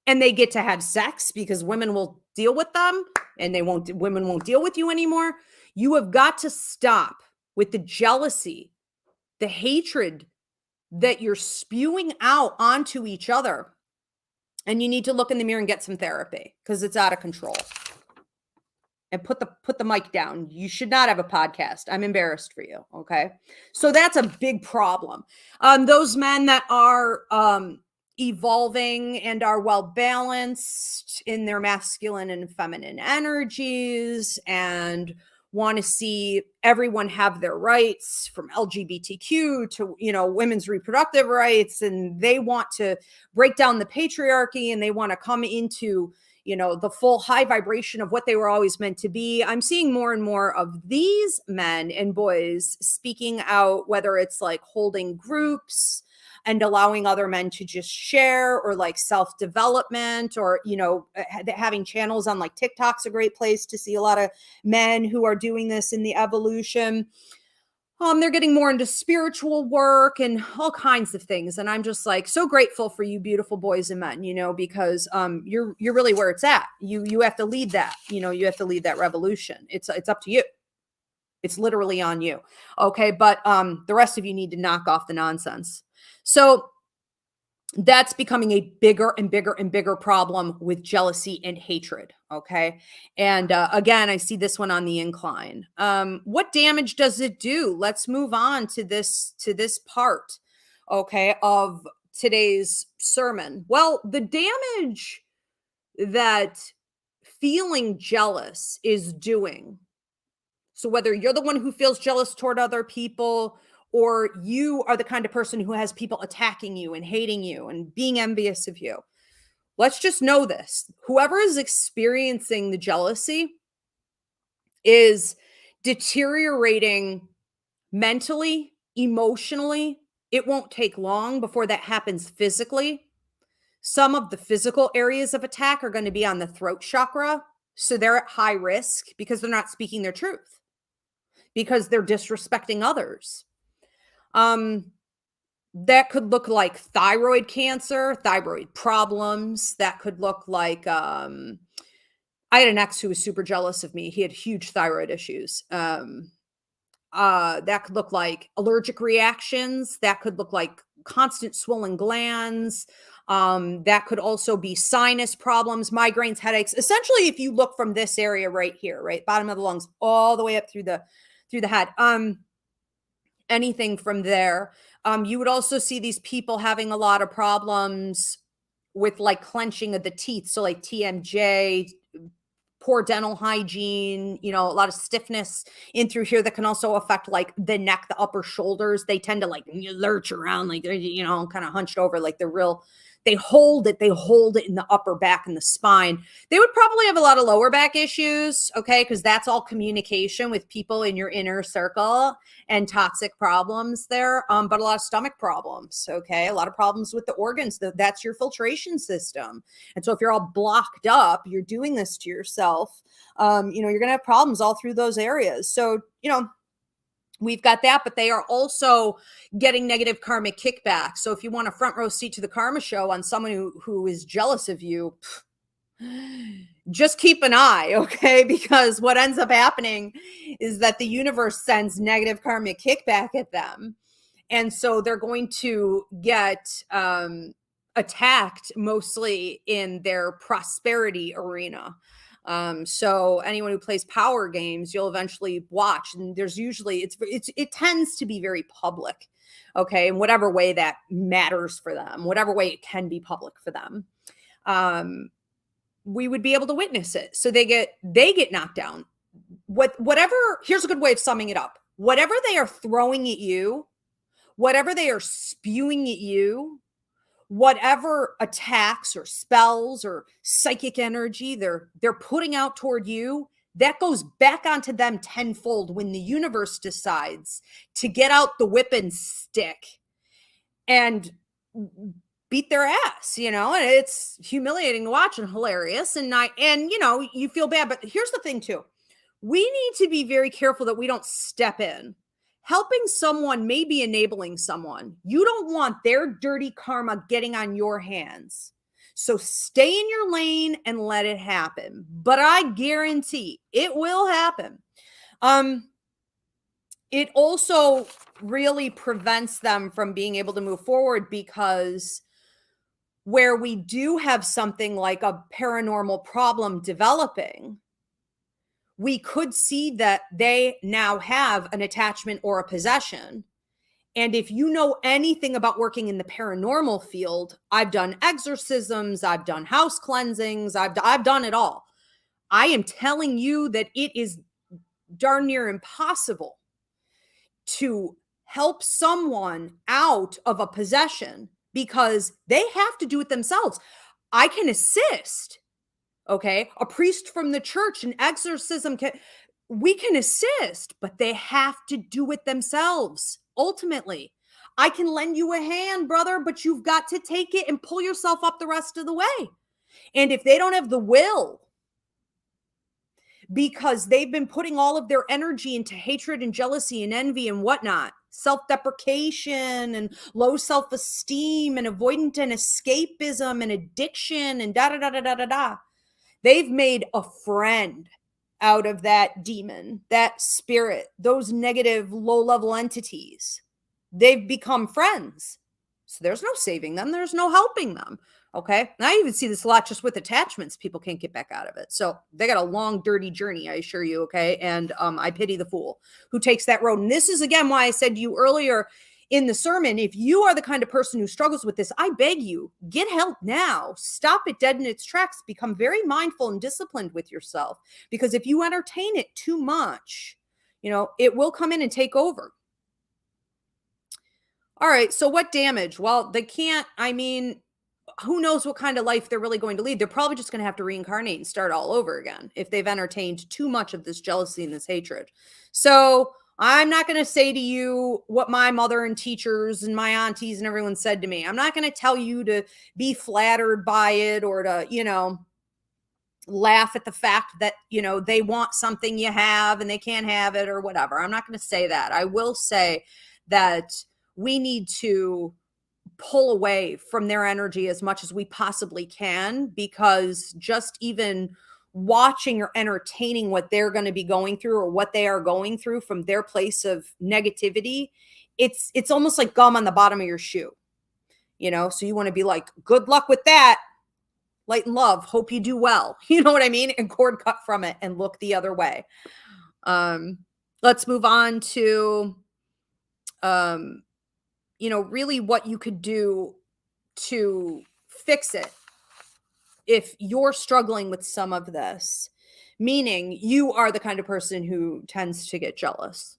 Speaker 1: and they get to have sex because women will deal with them and women won't deal with you anymore. You have got to stop with the jealousy, the hatred that you're spewing out onto each other. And you need to look in the mirror and get some therapy, because it's out of control. And put the mic down. You should not have a podcast. I'm embarrassed for you. Okay. So that's a big problem. Those men that are evolving and are well balanced in their masculine and feminine energies and want to see everyone have their rights, from LGBTQ to, women's reproductive rights. And they want to break down the patriarchy, and they want to come into, the full high vibration of what they were always meant to be. I'm seeing more and more of these men and boys speaking out, whether it's like holding groups and allowing other men to just share, or like self-development, or, having channels on like TikTok's a great place to see a lot of men who are doing this in the evolution. They're getting more into spiritual work and all kinds of things. And I'm just like so grateful for you beautiful boys and men, because you're really where it's at. You have to lead that, you have to lead that revolution. It's up to you. It's literally on you. Okay. But the rest of you need to knock off the nonsense. So That's becoming a bigger and bigger and bigger problem with jealousy and hatred. Okay. And again, I see this one on the incline. What damage does it do? Let's move on to this part, okay, of today's sermon. Well, the damage that feeling jealous is doing. So whether you're the one who feels jealous toward other people, or you are the kind of person who has people attacking you and hating you and being envious of you, let's just know this. Whoever is experiencing the jealousy is deteriorating mentally, emotionally. It won't take long before that happens physically. Some of the physical areas of attack are going to be on the throat chakra. So they're at high risk because they're not speaking their truth, because they're disrespecting others. That could look like thyroid cancer, thyroid problems. That could look like, I had an ex who was super jealous of me. He had huge thyroid issues. That could look like allergic reactions. That could look like constant swollen glands. That could also be sinus problems, migraines, headaches. Essentially, if you look from this area right here, right, bottom of the lungs, all the way up through the head, anything from there. You would also see these people having a lot of problems with like clenching of the teeth. So like TMJ, poor dental hygiene, a lot of stiffness in through here that can also affect like the neck, the upper shoulders. They tend to like lurch around like they're, kind of hunched over, like they hold it in the upper back and the spine. They would probably have a lot of lower back issues, okay, because that's all communication with people in your inner circle and toxic problems there, but a lot of stomach problems, okay, a lot of problems with the organs. That's your filtration system. And so if you're all blocked up, you're doing this to yourself, you're gonna have problems all through those areas. So, we've got that, but they are also getting negative karmic kickback. So if you want a front row seat to the karma show on someone who is jealous of you, just keep an eye, okay? Because what ends up happening is that the universe sends negative karmic kickback at them. And so they're going to get attacked mostly in their prosperity arena. So anyone who plays power games, you'll eventually watch, and there's usually it tends to be very public, okay, in whatever way that matters for them, whatever way it can be public for them. We would be able to witness it. So they get knocked down. Whatever. Here's a good way of summing it up. Whatever they are throwing at you, whatever they are spewing at you, whatever attacks or spells or psychic energy they're putting out toward you, that goes back onto them tenfold when the universe decides to get out the whipping stick and beat their ass, and it's humiliating to watch and hilarious, and you feel bad. But here's the thing too. We need to be very careful that we don't step in. Helping someone may be enabling someone. You don't want their dirty karma getting on your hands. So stay in your lane and let it happen. But I guarantee it will happen. It also really prevents them from being able to move forward, because where we do have something like a paranormal problem developing, we could see that they now have an attachment or a possession. And if you know anything about working in the paranormal field, I've done exorcisms, I've done house cleansings, I've done it all. I am telling you that it is darn near impossible to help someone out of a possession because they have to do it themselves. I can assist. Okay, a priest from the church, an exorcism, we can assist, but they have to do it themselves. Ultimately, I can lend you a hand, brother, but you've got to take it and pull yourself up the rest of the way. And if they don't have the will, because they've been putting all of their energy into hatred and jealousy and envy and whatnot, self-deprecation and low self-esteem and avoidant and escapism and addiction and da-da-da-da-da-da-da, they've made a friend out of that demon, that spirit, those negative low-level entities. They've become friends. So there's no saving them. There's no helping them. Okay. And I even see this a lot just with attachments. People can't get back out of it. So they got a long, dirty journey, I assure you. Okay. And I pity the fool who takes that road. And this is, again, why I said to you earlier in the sermon, if you are the kind of person who struggles with this, I beg you, get help now. Stop it dead in its tracks. Become very mindful and disciplined with yourself. Because if you entertain it too much, it will come in and take over. All right. So what damage? Well, they can't, who knows what kind of life they're really going to lead. They're probably just going to have to reincarnate and start all over again if they've entertained too much of this jealousy and this hatred. So I'm not going to say to you what my mother and teachers and my aunties and everyone said to me. I'm not going to tell you to be flattered by it or to, laugh at the fact that, they want something you have and they can't have it or whatever. I'm not going to say that. I will say that we need to pull away from their energy as much as we possibly can, because just even watching or entertaining what they're going to be going through or what they are going through from their place of negativity, it's almost like gum on the bottom of your shoe, so you want to be like, good luck with that. Light and love. Hope you do well. You know what I mean? And cord cut from it and look the other way. Let's move on to, really what you could do to fix it if you're struggling with some of this, meaning you are the kind of person who tends to get jealous.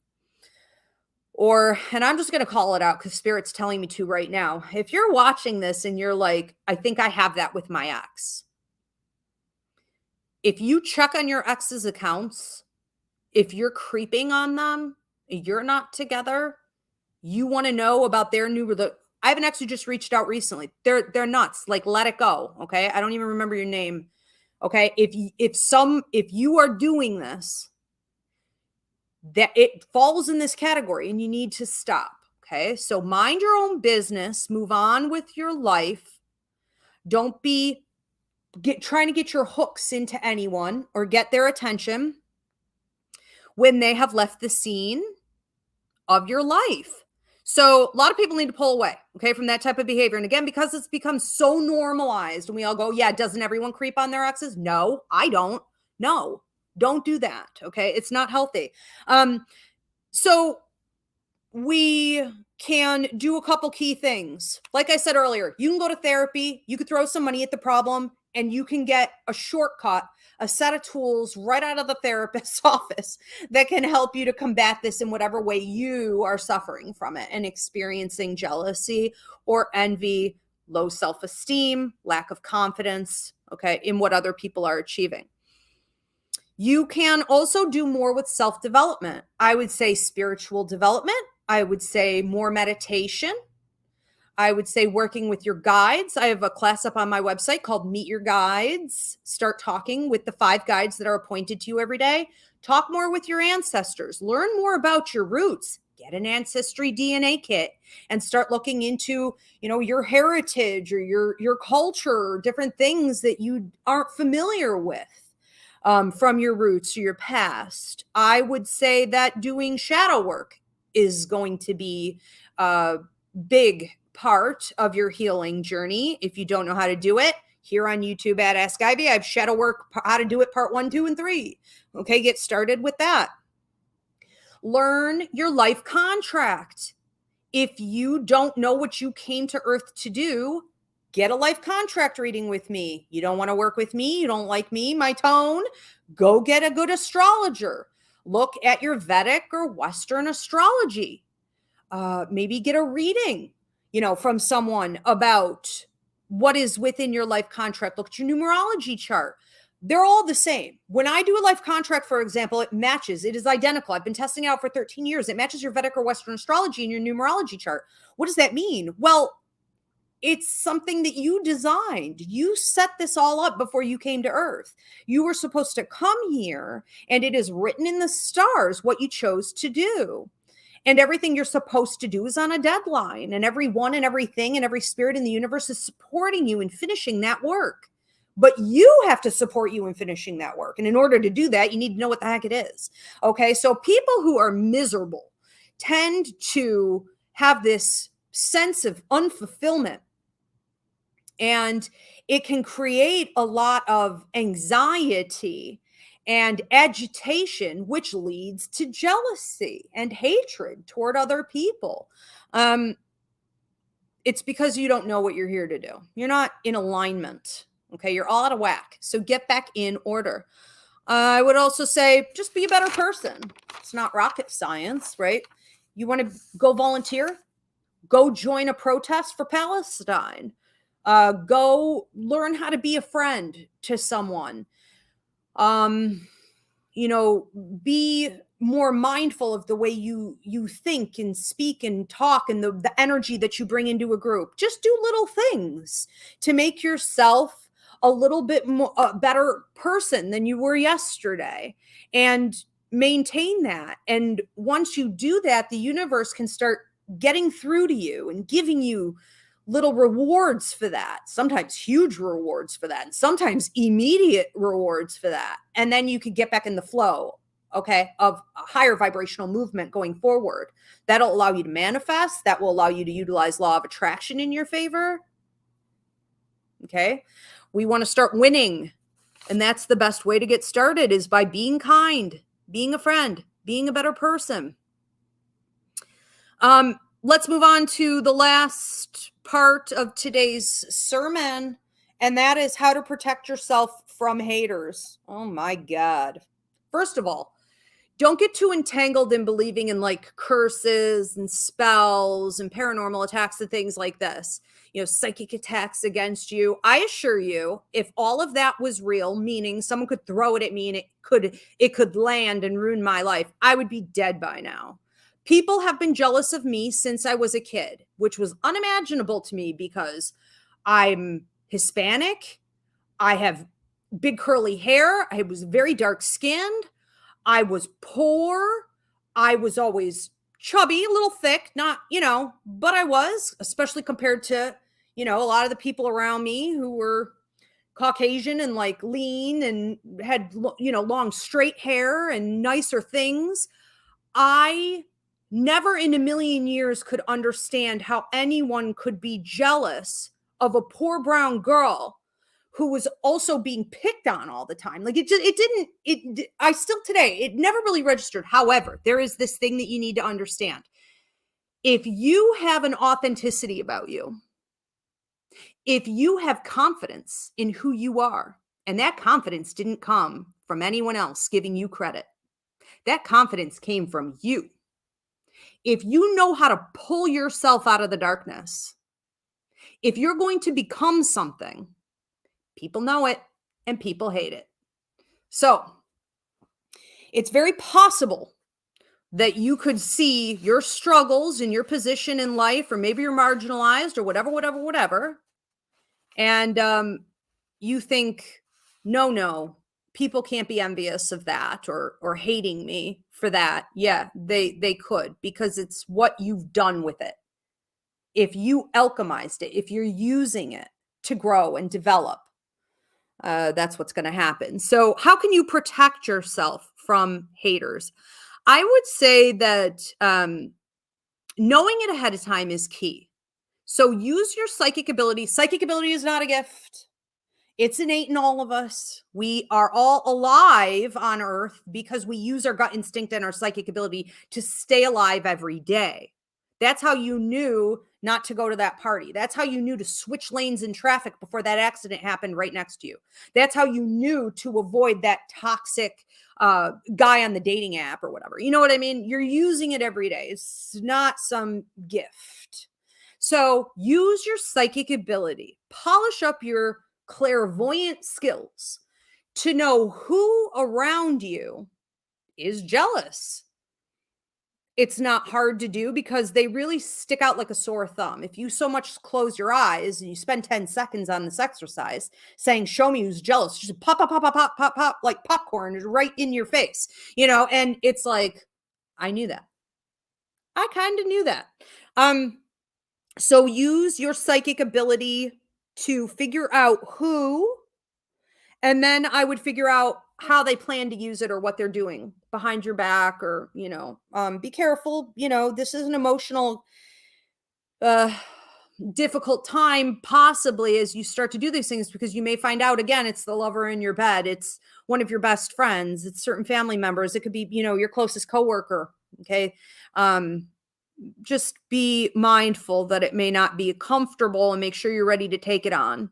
Speaker 1: And I'm just going to call it out because Spirit's telling me to right now. If you're watching this and you're like, I think I have that with my ex. If you check on your ex's accounts, if you're creeping on them, you're not together, you want to know about their new I have an ex who just reached out recently. They're nuts. Like, let it go. Okay. I don't even remember your name. Okay. If you are doing this, that it falls in this category and you need to stop. Okay. So mind your own business, move on with your life. Don't be trying to get your hooks into anyone or get their attention when they have left the scene of your life. So a lot of people need to pull away, okay, from that type of behavior. And again, because it's become so normalized and we all go, yeah, doesn't everyone creep on their exes? No, I don't. No, don't do that. Okay. It's not healthy. So we can do a couple key things. Like I said earlier, you can go to therapy, you could throw some money at the problem, and you can get a shortcut, a set of tools right out of the therapist's office that can help you to combat this in whatever way you are suffering from it and experiencing jealousy or envy, low self-esteem, lack of confidence, okay, in what other people are achieving. You can also do more with self-development. I would say spiritual development. I would say more meditation. I would say working with your guides. I have a class up on my website called Meet Your Guides. Start talking with the 5 guides that are appointed to you every day. Talk more with your ancestors. Learn more about your roots. Get an ancestry DNA kit and start looking into, your heritage or your culture, or different things that you aren't familiar with from your roots or your past. I would say that doing shadow work is going to be a big part of your healing journey. If you don't know how to do it, here on YouTube at Ask Ivy, I have shadow work, how to do it, part 1, 2, and 3. Okay, get started with that. Learn your life contract. If you don't know what you came to Earth to do, get a life contract reading with me. You don't want to work with me, you don't like me, my tone, go get a good astrologer. Look at your Vedic or Western astrology. Maybe get a reading, from someone about what is within your life contract. Look at your numerology chart. They're all the same. When I do a life contract, for example, it matches. It is identical. I've been testing it out for 13 years. It matches your Vedic or Western astrology in your numerology chart. What does that mean? Well, it's something that you designed. You set this all up before you came to Earth. You were supposed to come here, and it is written in the stars what you chose to do. And everything you're supposed to do is on a deadline. And everyone and everything and every spirit in the universe is supporting you in finishing that work. But you have to support you in finishing that work. And in order to do that, you need to know what the heck it is. Okay, so people who are miserable tend to have this sense of unfulfillment. And it can create a lot of anxiety and agitation, which leads to jealousy and hatred toward other people. It's because you don't know what you're here to do. You're not in alignment. Okay. You're all out of whack. So get back in order. I would also say just be a better person. It's not rocket science, right? You want to go volunteer? Go join a protest for Palestine. Go learn how to be a friend to someone. Be more mindful of the way you think and speak and talk, and the energy that you bring into a group. Just do little things to make yourself a little bit more a better person than you were yesterday, and maintain that. And once you do that, the universe can start getting through to you and giving you little rewards for that, sometimes huge rewards for that, and sometimes immediate rewards for that. And then you could get back in the flow, okay, of a higher vibrational movement going forward. That'll allow you to manifest. That will allow you to utilize law of attraction in your favor. Okay. We want to start winning. And that's the best way to get started, is by being kind, being a friend, being a better person. Let's move on to the last part of today's sermon, and that is how to protect yourself from haters. Oh my God. First of all, don't get too entangled in believing in like curses and spells and paranormal attacks and things like this. Psychic attacks against you. I assure you, if all of that was real, meaning someone could throw it at me and it could land and ruin my life, I would be dead by now. People have been jealous of me since I was a kid, which was unimaginable to me because I'm Hispanic. I have big curly hair. I was very dark skinned. I was poor. I was always chubby, a little thick, not, but I was, especially compared to, a lot of the people around me who were Caucasian and like lean and had, long straight hair and nicer things. I never in a million years could understand how anyone could be jealous of a poor brown girl who was also being picked on all the time. Like I still today, it never really registered. However, there is this thing that you need to understand. If you have an authenticity about you, if you have confidence in who you are, and that confidence didn't come from anyone else giving you credit, that confidence came from you. If you know how to pull yourself out of the darkness, if you're going to become something, people know it and people hate it. So it's very possible that you could see your struggles in your position in life, or maybe you're marginalized or whatever. And you think, no, people can't be envious of that or hating me for that. Yeah, they could, because it's what you've done with it. If you alchemized it, if you're using it to grow and develop, that's what's going to happen. So how can you protect yourself from haters? I would say that knowing it ahead of time is key. So use your psychic ability. Psychic ability is not a gift. It's innate in all of us. We are all alive on Earth because we use our gut instinct and our psychic ability to stay alive every day. That's how you knew not to go to that party. That's how you knew to switch lanes in traffic before that accident happened right next to you. That's how you knew to avoid that toxic guy on the dating app or whatever. You know what I mean? You're using it every day. It's not some gift. So use your psychic ability. Polish up your clairvoyant skills to know who around you is jealous. It's not hard to do because they really stick out like a sore thumb. If you so much close your eyes and you spend 10 seconds on this exercise saying, show me who's jealous, just pop, pop, pop, pop, pop, pop, pop, like popcorn is right in your face, and it's like, I knew that. I kind of knew that. So use your psychic ability to figure out who, and then I would figure out how they plan to use it or what they're doing behind your back, or, be careful. This is an emotional uh, difficult time possibly as you start to do these things, because you may find out again it's the lover in your bed, it's one of your best friends, it's certain family members, it could be, your closest coworker. Okay. Just be mindful that it may not be comfortable and make sure you're ready to take it on.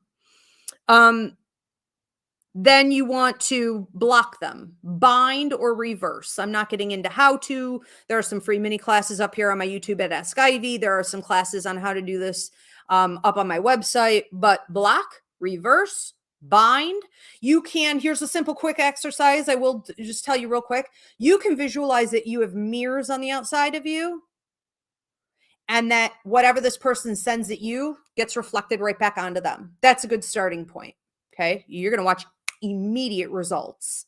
Speaker 1: Then you want to block them, bind or reverse. I'm not getting into how to. There are some free mini classes up here on my YouTube at Ask Ivy. There are some classes on how to do this up on my website, but block, reverse, bind. You can, here's a simple quick exercise. I will just tell you real quick. You can visualize that you have mirrors on the outside of you, and that whatever this person sends at you gets reflected right back onto them. That's a good starting point. Okay. You're going to watch immediate results.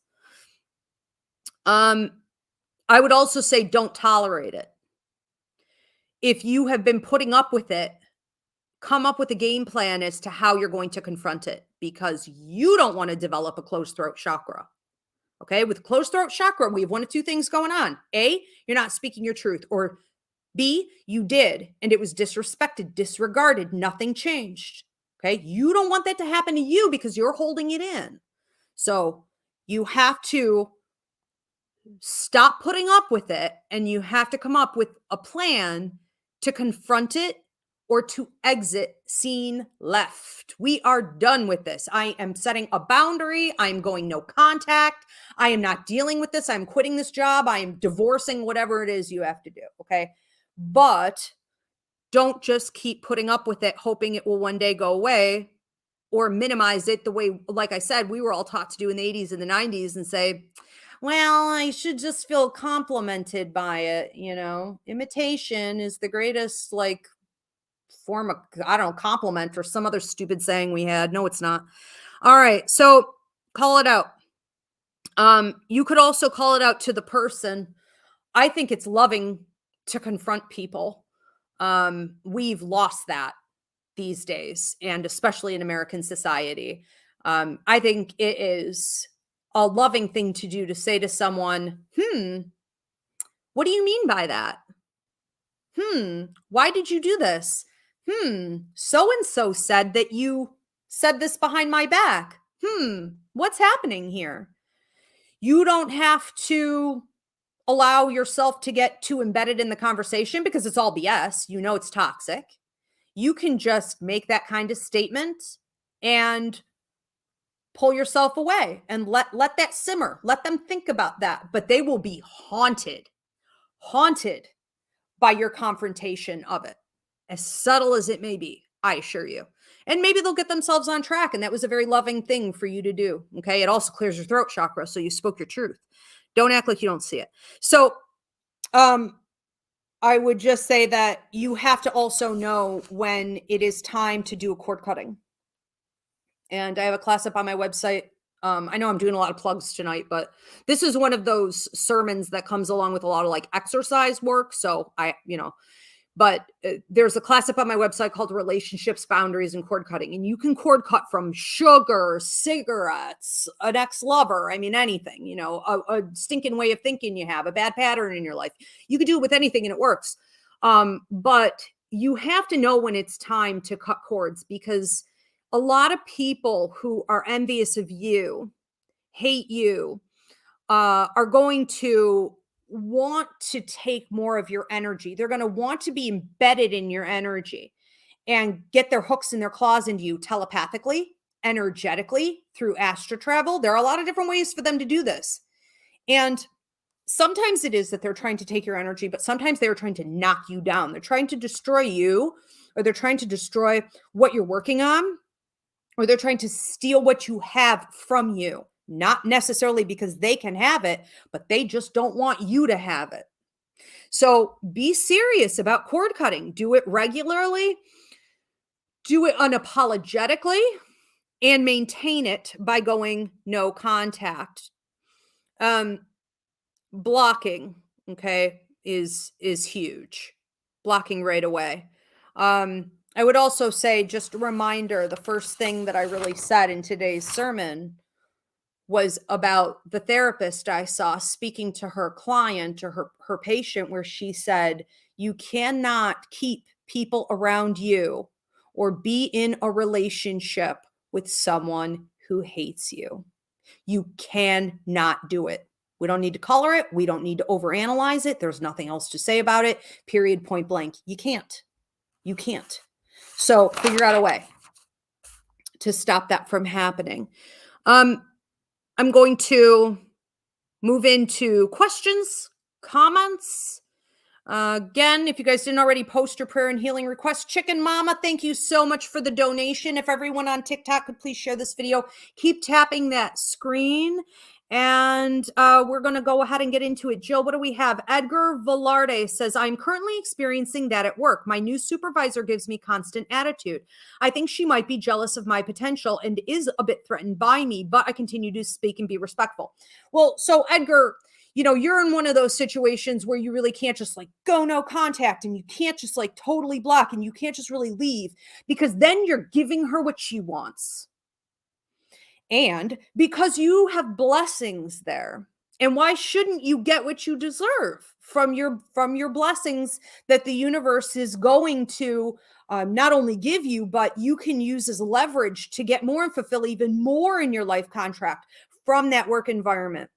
Speaker 1: I would also say don't tolerate it. If you have been putting up with it, come up with a game plan as to how you're going to confront it, because you don't want to develop a closed throat chakra. Okay. With closed throat chakra, we have one of two things going on. A, you're not speaking your truth, or B, you did, and it was disrespected, disregarded, nothing changed. Okay. You don't want that to happen to you because you're holding it in. So you have to stop putting up with it, and you have to come up with a plan to confront it or to exit scene left. We are done with this. I am setting a boundary. I'm going no contact. I am not dealing with this. I'm quitting this job. I am divorcing, whatever it is you have to do. Okay. But don't just keep putting up with it, hoping it will one day go away, or minimize it the way, like I said, we were all taught to do in the 80s and the 90s, and say, well, I should just feel complimented by it. Imitation is the greatest form of, I don't know, compliment, or some other stupid saying we had. No, it's not. All right. So call it out. You could also call it out to the person. I think it's loving to confront people. We've lost that these days, and especially in American society. I think it is a loving thing to do to say to someone, what do you mean by that? Why did you do this? So-and-so said that you said this behind my back. What's happening here? You don't have to allow yourself to get too embedded in the conversation, because it's all BS. It's toxic. You can just make that kind of statement and pull yourself away and let that simmer. Let them think about that, but they will be haunted by your confrontation of it, as subtle as it may be, I assure you. And maybe they'll get themselves on track, and that was a very loving thing for you to do. Okay. It also clears your throat chakra, so you spoke your truth. Don't act like you don't see it. So, I would just say that you have to also know when it is time to do a cord cutting. And I have a class up on my website. I know I'm doing a lot of plugs tonight, but this is one of those sermons that comes along with a lot of exercise work. So there's a class up on my website called Relationships, Boundaries, and Cord Cutting. And you can cord cut from sugar, cigarettes, an ex-lover. I mean, anything, a stinking way of thinking you have, a bad pattern in your life. You can do it with anything and it works. But you have to know when it's time to cut cords, because a lot of people who are envious of you, hate you, are going to want to take more of your energy. They're going to want to be embedded in your energy and get their hooks and their claws into you telepathically, energetically, through astral travel. There are a lot of different ways for them to do this. And sometimes it is that they're trying to take your energy, but sometimes they're trying to knock you down. They're trying to destroy you, or they're trying to destroy what you're working on, or they're trying to steal what you have from you. Not necessarily because they can have it, but they just don't want you to have it. So be serious about cord cutting. Do it regularly. Do it unapologetically, and maintain it by going no contact. Blocking, okay, is huge. Blocking right away. I would also say, just a reminder, the first thing that I really said in today's sermon was about the therapist I saw speaking to her client, or her patient, where she said, you cannot keep people around you or be in a relationship with someone who hates you. You cannot do it. We don't need to color it. We don't need to overanalyze it. There's nothing else to say about it. Period, point blank. You can't. You can't. So figure out a way to stop that from happening. I'm going to move into questions, comments. Again, if you guys didn't already post your prayer and healing request, Chicken Mama, thank you so much for the donation. If everyone on TikTok could please share this video, keep tapping that screen. And we're going to go ahead and get into it. Jill, what do we have? Edgar Velarde says, I'm currently experiencing that at work. My new supervisor gives me constant attitude. I think she might be jealous of my potential and is a bit threatened by me, but I continue to speak and be respectful. Well, so Edgar, you know, you're in one of those situations where you really can't just like go no contact, and you can't just like totally block, and you can't just really leave, because then you're giving her what she wants. And because you have blessings there. And why shouldn't you get what you deserve from your blessings that the universe is going to not only give you, but you can use as leverage to get more and fulfill even more in your life contract from that work environment.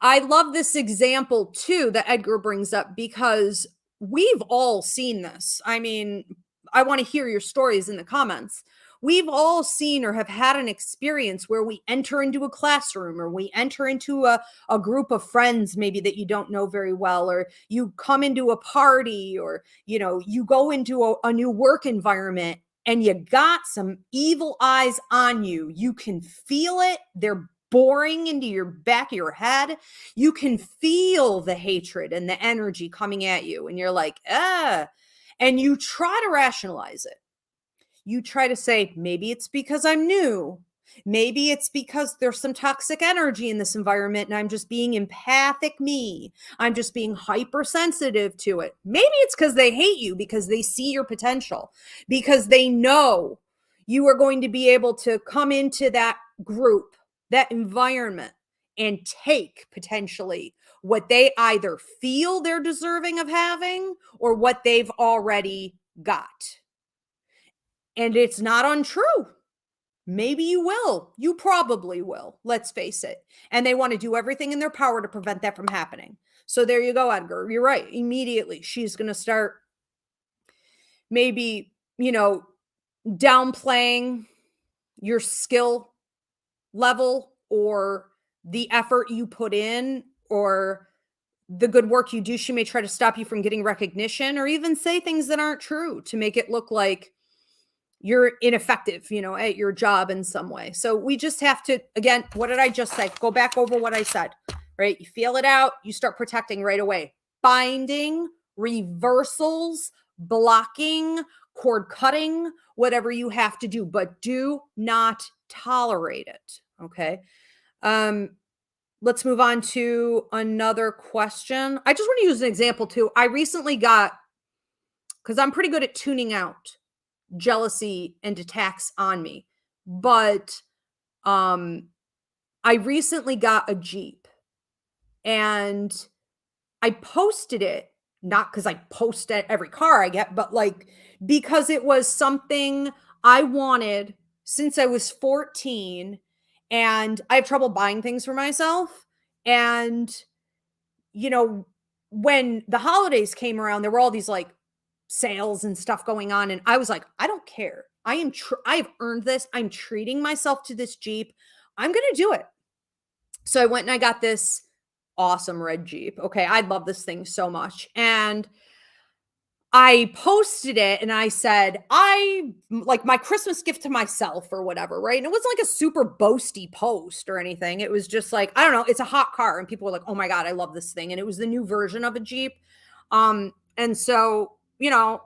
Speaker 1: I love this example too that Edgar brings up, because we've all seen this. I mean, I want to hear your stories in the comments. We've all seen or have had an experience where we enter into a classroom, or we enter into a group of friends maybe that you don't know very well, or you come into a party, or, you know, you go into a new work environment and you got some evil eyes on you. You can feel it. They're boring into your back of your head. You can feel the hatred and the energy coming at you. And you're like, and you try to rationalize it. You try to say, maybe it's because I'm new. Maybe it's because there's some toxic energy in this environment and I'm just being empathic me. I'm just being hypersensitive to it. Maybe it's because they hate you, because they see your potential, because they know you are going to be able to come into that group, that environment, and take potentially what they either feel they're deserving of having or what they've already got. And it's not untrue. Maybe you will. You probably will. Let's face it. And they want to do everything in their power to prevent that from happening. So there you go, Edgar. You're right. Immediately, she's going to start maybe, you know, downplaying your skill level or the effort you put in or the good work you do. She may try to stop you from getting recognition, or even say things that aren't true to make it look like you're ineffective, you know, at your job in some way. So we just have to, again, what did I just say? Go back over what I said, right? You feel it out, you start protecting right away. Binding, reversals, blocking, cord cutting, whatever you have to do, but do not tolerate it. Okay. Let's move on to another question. I just want to use an example too. I recently got, because I'm pretty good at tuning out jealousy and attacks on me, but I recently got a Jeep, and I posted it, not because I post at every car I get, but like because it was something I wanted since I was 14, and I have trouble buying things for myself. And, you know, when the holidays came around, there were all these like sales and stuff going on. And I was like, I don't care. I've earned this. I'm treating myself to this Jeep. I'm going to do it. So I went and I got this awesome red Jeep. Okay. I love this thing so much. And I posted it and I said, I like my Christmas gift to myself or whatever. Right. And it wasn't like a super boasty post or anything. It was just like, I don't know. It's a hot car. And people were like, oh my God, I love this thing. And it was the new version of a Jeep. And so, you know,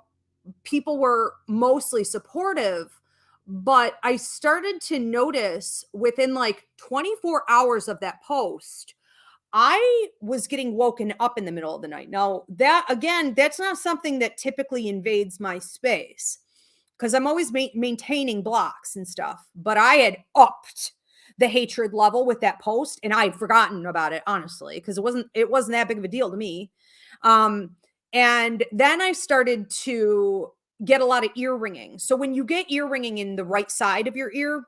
Speaker 1: people were mostly supportive, but I started to notice within like 24 hours of that post, I was getting woken up in the middle of the night. Now, that again, that's not something that typically invades my space, because I'm always maintaining blocks and stuff, but I had upped the hatred level with that post, and I had forgotten about it, honestly, because it wasn't that big of a deal to me. And then I started to get a lot of ear ringing. So when you get ear ringing in the right side of your ear,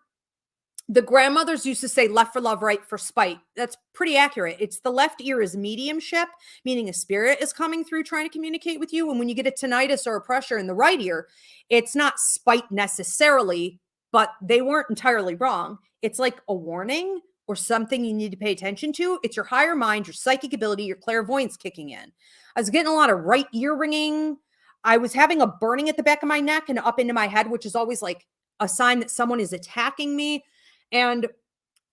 Speaker 1: the grandmothers used to say left for love, right for spite. That's pretty accurate. It's the left ear is mediumship, meaning a spirit is coming through trying to communicate with you. And when you get a tinnitus or a pressure in the right ear, it's not spite necessarily, but they weren't entirely wrong. It's like a warning or something you need to pay attention to. It's your higher mind, your psychic ability, your clairvoyance kicking in. I was getting a lot of right ear ringing. I was having a burning at the back of my neck and up into my head, which is always like a sign that someone is attacking me. And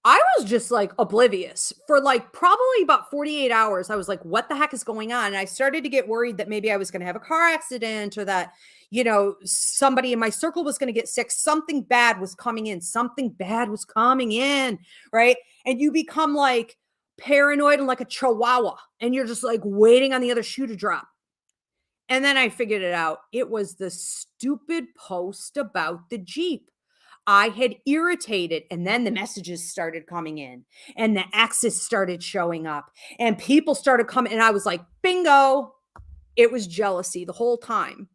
Speaker 1: I was just like oblivious for like probably about 48 hours. I was like, what the heck is going on? And I started to get worried that maybe I was going to have a car accident or that, somebody in my circle was going to get sick. Something bad was coming in. Something bad was coming in. Right. And you become like paranoid and like a chihuahua and you're just like waiting on the other shoe to drop. And then I figured it out. It was the stupid post about the Jeep. I had irritated, and then the messages started coming in and the X's started showing up and people started coming. And I was like, bingo. It was jealousy the whole time.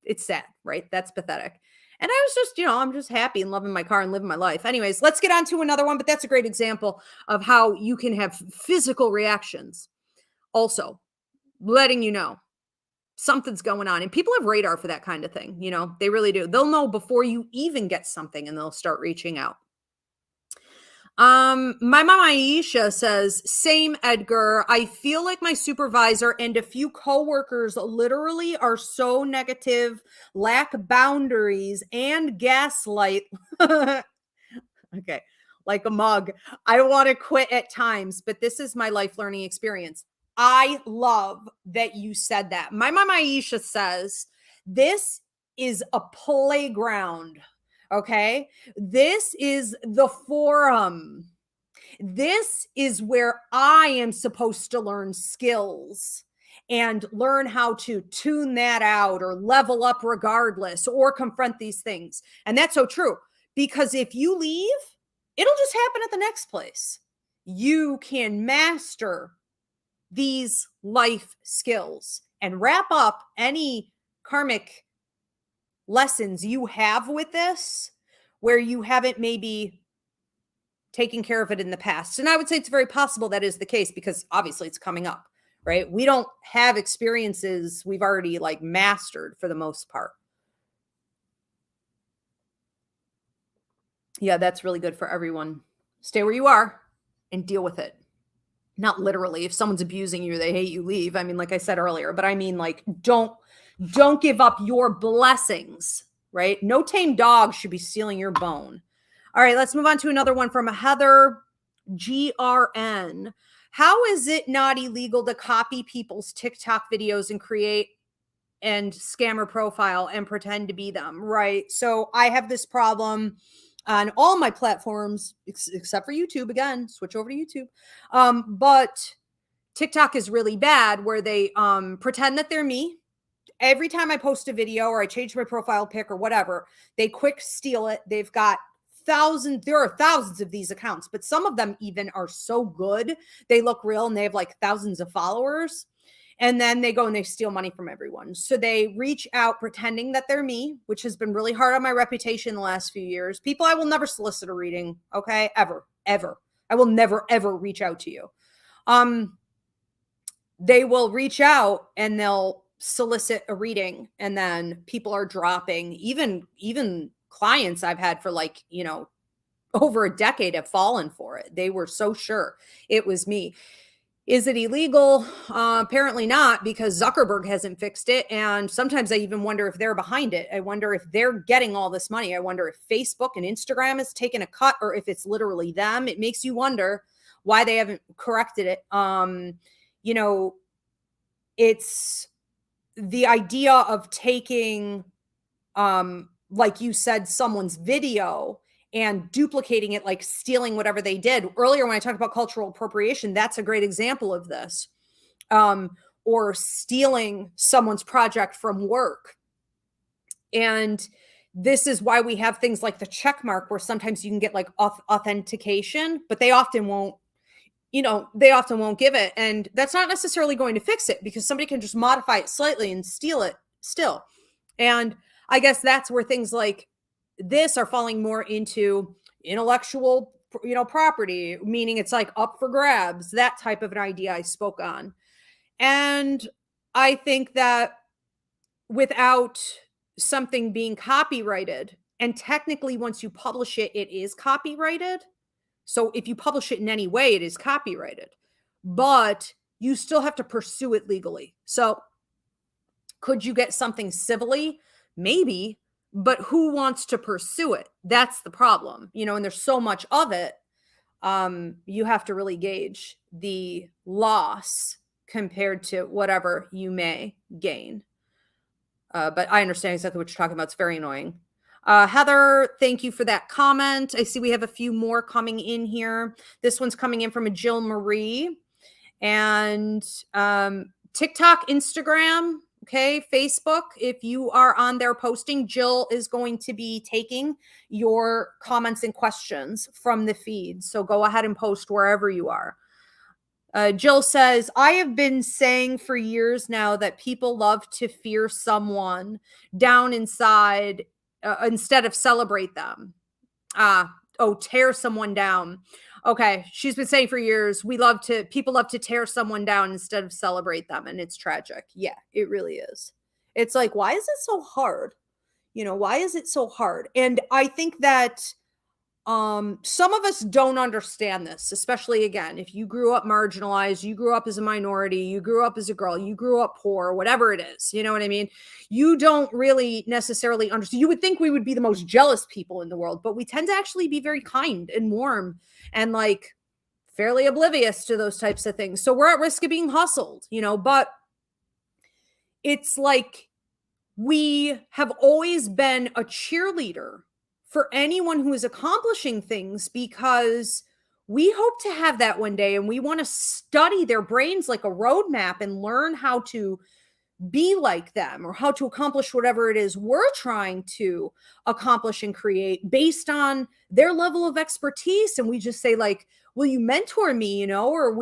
Speaker 1: It's sad, right? That's pathetic. And I was just, I'm just happy and loving my car and living my life. Anyways, let's get on to another one, but that's a great example of how you can have physical reactions. Also, letting you know something's going on. And people have radar for that kind of thing. They really do. They'll know before you even get something and they'll start reaching out. My mama Aisha says, same Edgar. I feel like my supervisor and a few coworkers literally are so negative, lack boundaries, and gaslight. Okay. Like a mug. I want to quit at times, but this is my life learning experience. I love that you said that. My mama Aisha says, this is a playground. Okay. This is the forum. This is where I am supposed to learn skills and learn how to tune that out or level up regardless or confront these things. And that's so true, because if you leave, it'll just happen at the next place. You can master these life skills and wrap up any karmic lessons you have with this where you haven't maybe taken care of it in the past. And I would say it's very possible that is the case, because obviously it's coming up, right? We don't have experiences we've already like mastered for the most part. Yeah, that's really good for everyone. Stay where you are and deal with it. Not literally. If someone's abusing you, they hate you, leave. I mean, like I said earlier, but I mean, like, don't give up your blessings, right? No tame dog should be stealing your bone. All right, let's move on to another one from Heather GRN. How is it not illegal to copy people's TikTok videos and create and scammer profile and pretend to be them, right? So I have this problem on all my platforms, except for YouTube. Again, switch over to YouTube. But TikTok is really bad, where they pretend that they're me. Every time I post a video or I change my profile pic or whatever, they quick steal it. They've got there are thousands of these accounts, but some of them even are so good. They look real and they have like thousands of followers. And then they go and they steal money from everyone. So they reach out pretending that they're me, which has been really hard on my reputation the last few years. People, I will never solicit a reading. Okay. Ever. I will never, ever reach out to you. They will reach out and they'll solicit a reading, and then people are dropping. Even clients I've had for like, over a decade have fallen for it. They were so sure it was me. Is it illegal? Apparently not, because Zuckerberg hasn't fixed it. And sometimes I even wonder if they're behind it. I wonder if they're getting all this money. I wonder if Facebook and Instagram has taken a cut, or if it's literally them. It makes you wonder why they haven't corrected it. It's the idea of taking, like you said, someone's video and duplicating it, like stealing whatever they did. Earlier, when I talked about cultural appropriation, that's a great example of this. Or stealing someone's project from work. And this is why we have things like the check mark, where sometimes you can get like authentication, but they often won't, they often won't give it. And that's not necessarily going to fix it, because somebody can just modify it slightly and steal it still. And I guess that's where things like this are falling more into intellectual, property, meaning it's like up for grabs, that type of an idea I spoke on. And I think that without something being copyrighted, and technically once you publish it, it is copyrighted. So if you publish it in any way, it is copyrighted, but you still have to pursue it legally. So could you get something civilly? Maybe, but who wants to pursue it? That's the problem, and there's so much of it. You have to really gauge the loss compared to whatever you may gain. But I understand exactly what you're talking about. It's very annoying. Heather, thank you for that comment. I see we have a few more coming in here. This one's coming in from a Jill Marie. And TikTok, Instagram, okay, Facebook, if you are on there posting, Jill is going to be taking your comments and questions from the feed. So go ahead and post wherever you are. Jill says, I have been saying for years now that people love to fear someone down inside instead of celebrate them. Tear someone down. Okay. She's been saying for years, people love to tear someone down instead of celebrate them. And it's tragic. Yeah, it really is. It's like, why is it so hard? Why is it so hard? And I think that some of us don't understand this, especially again, if you grew up marginalized, you grew up as a minority, you grew up as a girl, you grew up poor, whatever it is, you know what I mean? You don't really necessarily understand. You would think we would be the most jealous people in the world, but we tend to actually be very kind and warm and like fairly oblivious to those types of things. So we're at risk of being hustled, but it's like we have always been a cheerleader for anyone who is accomplishing things, because we hope to have that one day, and we want to study their brains like a roadmap and learn how to be like them or how to accomplish whatever it is we're trying to accomplish and create based on their level of expertise. And we just say like, will you mentor me, or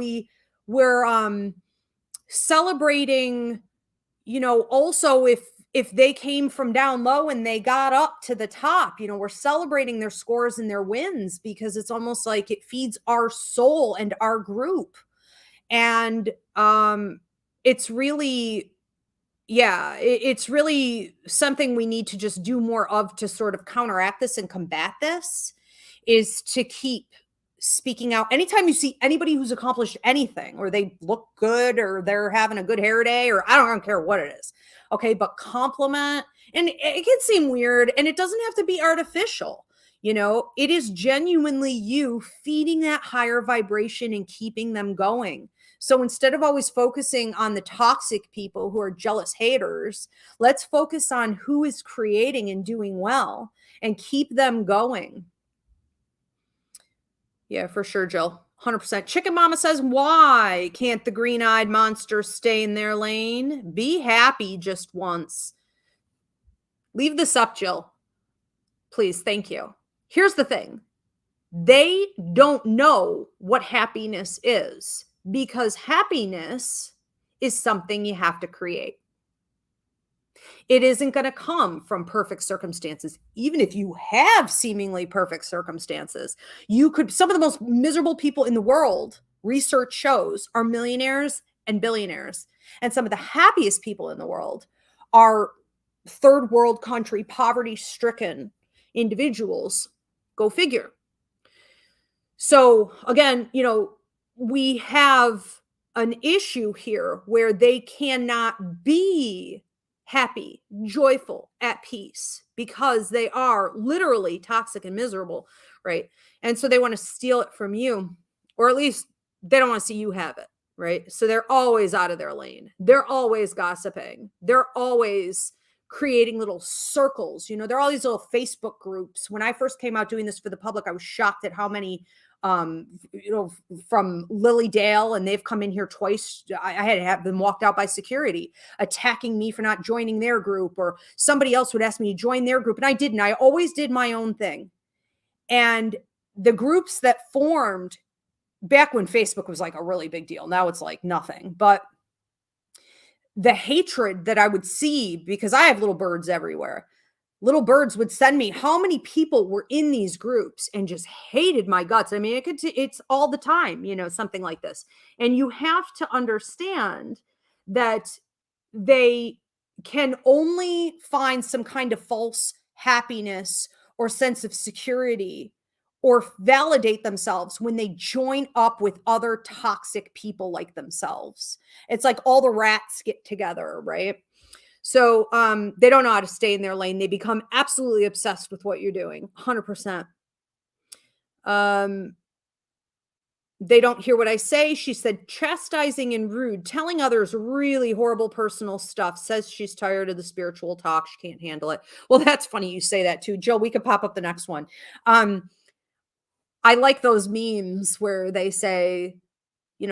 Speaker 1: we're celebrating, also if they came from down low and they got up to the top, we're celebrating their scores and their wins, because it's almost like it feeds our soul and our group. And it's really, it's really something we need to just do more of to sort of counteract this and combat this, is to keep speaking out. Anytime you see anybody who's accomplished anything, or they look good, or they're having a good hair day, or I don't care what it is. Okay. But compliment, and it can seem weird, and it doesn't have to be artificial. It is genuinely you feeding that higher vibration and keeping them going. So instead of always focusing on the toxic people who are jealous haters, let's focus on who is creating and doing well and keep them going. Yeah, for sure, Jill. 100%. Chicken Mama says, why can't the green-eyed monsters stay in their lane? Be happy just once. Leave this up, Jill. Please, thank you. Here's the thing. They don't know what happiness is, because happiness is something you have to create. It isn't going to come from perfect circumstances. Even if you have seemingly perfect circumstances, some of the most miserable people in the world, research shows, are millionaires and billionaires. And some of the happiest people in the world are third world country, poverty-stricken individuals. Go figure. So again, we have an issue here where they cannot be happy, joyful, at peace, because they are literally toxic and miserable, right? And so they want to steal it from you, or at least they don't want to see you have it, right? So they're always out of their lane. They're always gossiping. They're always creating little circles. There are all these little Facebook groups. When I first came out doing this for the public, I was shocked at how many from Lily Dale, and they've come in here twice. I had to have them walked out by security, attacking me for not joining their group, or somebody else would ask me to join their group, and I didn't. I always did my own thing. And the groups that formed back when Facebook was like a really big deal. Now it's like nothing. But the hatred that I would see, because I have little birds everywhere, little birds would send me how many people were in these groups and just hated my guts. I mean, it's all the time, something like this. And you have to understand that they can only find some kind of false happiness or sense of security or validate themselves when they join up with other toxic people like themselves. It's like all the rats get together, right? So they don't know how to stay in their lane. They become absolutely obsessed with what you're doing, 100%. They don't hear what I say. She said, chastising and rude, telling others really horrible personal stuff, says she's tired of the spiritual talk. She can't handle it. Well, that's funny you say that too. Jill, we could pop up the next one. I like those memes where they say,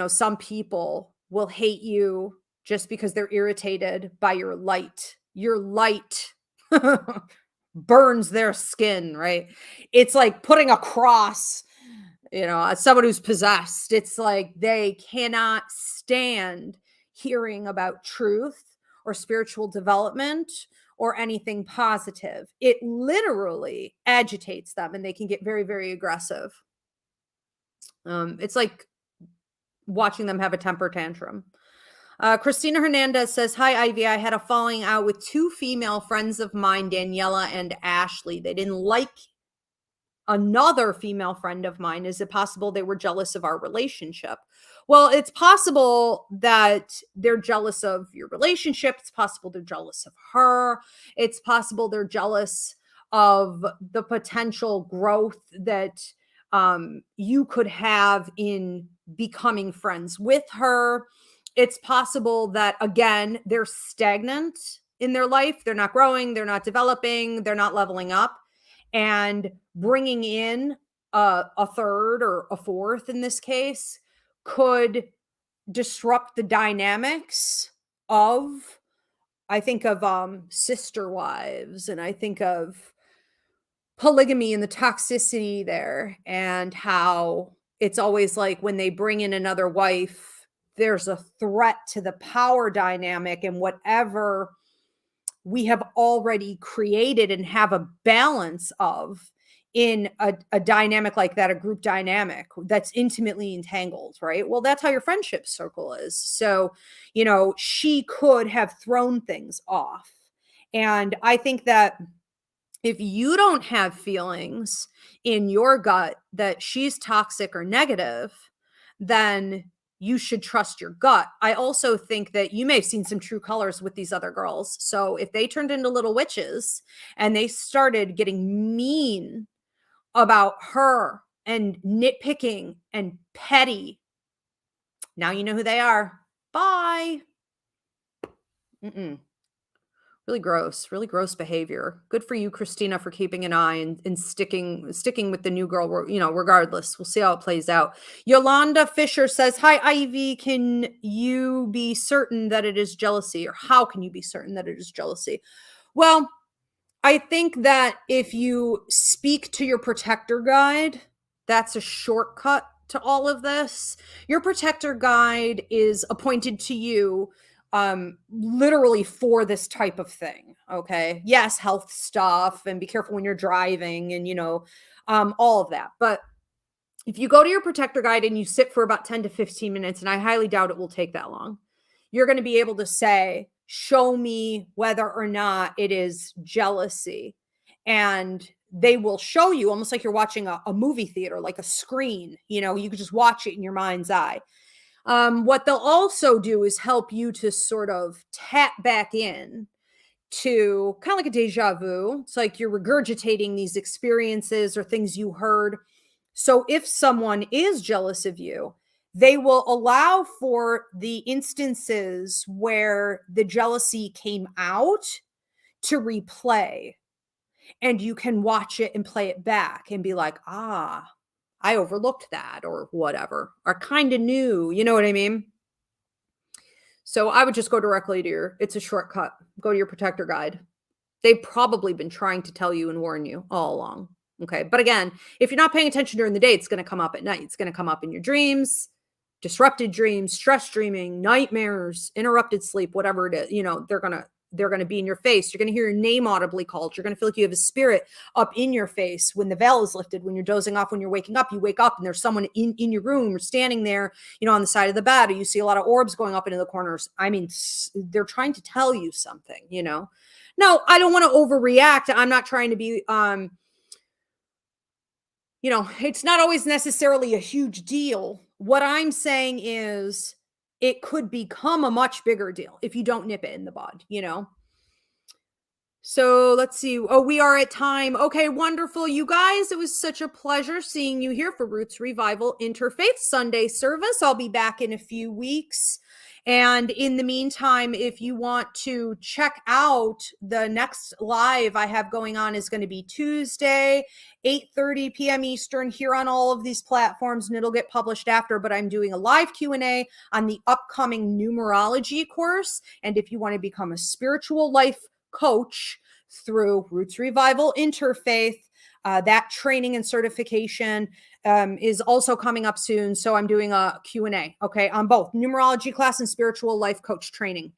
Speaker 1: some people will hate you just because they're irritated by your light. Your light burns their skin, right? It's like putting a cross, as someone who's possessed. It's like they cannot stand hearing about truth or spiritual development or anything positive. It literally agitates them and they can get very, very aggressive. It's like watching them have a temper tantrum. Christina Hernandez says, hi, Ivy. I had a falling out with two female friends of mine, Daniela and Ashley. They didn't like another female friend of mine. Is it possible they were jealous of our relationship? Well, it's possible that they're jealous of your relationship. It's possible they're jealous of her. It's possible they're jealous of the potential growth that you could have in becoming friends with her. It's possible that, again, they're stagnant in their life. They're not growing. They're not developing. They're not leveling up. And bringing in a third or a fourth in this case could disrupt the dynamics of, I think of sister wives, and I think of polygamy and the toxicity there, and how it's always like when they bring in another wife, there's a threat to the power dynamic and whatever we have already created and have a balance of in a dynamic like that, a group dynamic that's intimately entangled, right? Well, that's how your friendship circle is. So, she could have thrown things off. And I think that if you don't have feelings in your gut that she's toxic or negative, then you should trust your gut. I also think that you may have seen some true colors with these other girls. So if they turned into little witches and they started getting mean about her and nitpicking and petty, now you know who they are. Bye. Really gross behavior. Good for you, Christina, for keeping an eye and sticking with the new girl, regardless. We'll see how it plays out. Yolanda Fisher says, hi, Ivy. Can you be certain that it is jealousy, or how can you be certain that it is jealousy? Well, I think that if you speak to your protector guide, that's a shortcut to all of this. Your protector guide is appointed to you literally for this type of thing. Okay. Yes, health stuff, and be careful when you're driving, and all of that. But if you go to your protector guide and you sit for about 10 to 15 minutes, and I highly doubt it will take that long, you're going to be able to say, show me whether or not it is jealousy. And they will show you, almost like you're watching a movie theater, like a screen. You could just watch it in your mind's eye. What they'll also do is help you to sort of tap back in to kind of like a deja vu. It's like you're regurgitating these experiences or things you heard. So if someone is jealous of you, they will allow for the instances where the jealousy came out to replay, and you can watch it and play it back and be like, I overlooked that, or whatever, or kind of knew, you know what I mean? So I would just go directly to it's a shortcut. Go to your protector guide. They've probably been trying to tell you and warn you all along. Okay. But again, if you're not paying attention during the day, it's going to come up at night. It's going to come up in your dreams, disrupted dreams, stress dreaming, nightmares, interrupted sleep, whatever it is. They're going to be in your face. You're going to hear your name audibly called. You're going to feel like you have a spirit up in your face when the veil is lifted, when you're dozing off, when you're waking up, you wake up and there's someone in your room or standing there, on the side of the bed, or you see a lot of orbs going up into the corners. I mean, they're trying to tell you something, No, I don't want to overreact. I'm not trying to be, it's not always necessarily a huge deal. What I'm saying is it could become a much bigger deal if you don't nip it in the bud, So let's see. Oh, we are at time. Okay, wonderful. You guys, it was such a pleasure seeing you here for Roots Revival Interfaith Sunday service. I'll be back in a few weeks. And in the meantime, if you want to check out the next live I have going on is going to be Tuesday, 8:30 p.m. Eastern here on all of these platforms, and it'll get published after, but I'm doing a live Q&A on the upcoming numerology course. And if you want to become a spiritual life coach through Roots Revival Interfaith, that training and certification is also coming up soon. So I'm doing a Q&A, okay, on both numerology class and spiritual life coach training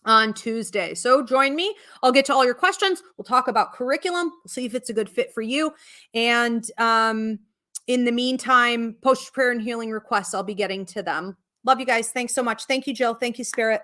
Speaker 1: on Tuesday. So join me. I'll get to all your questions. We'll talk about curriculum. We'll see if it's a good fit for you. And in the meantime, post prayer and healing requests, I'll be getting to them. Love you guys. Thanks so much. Thank you, Jill. Thank you, Spirit.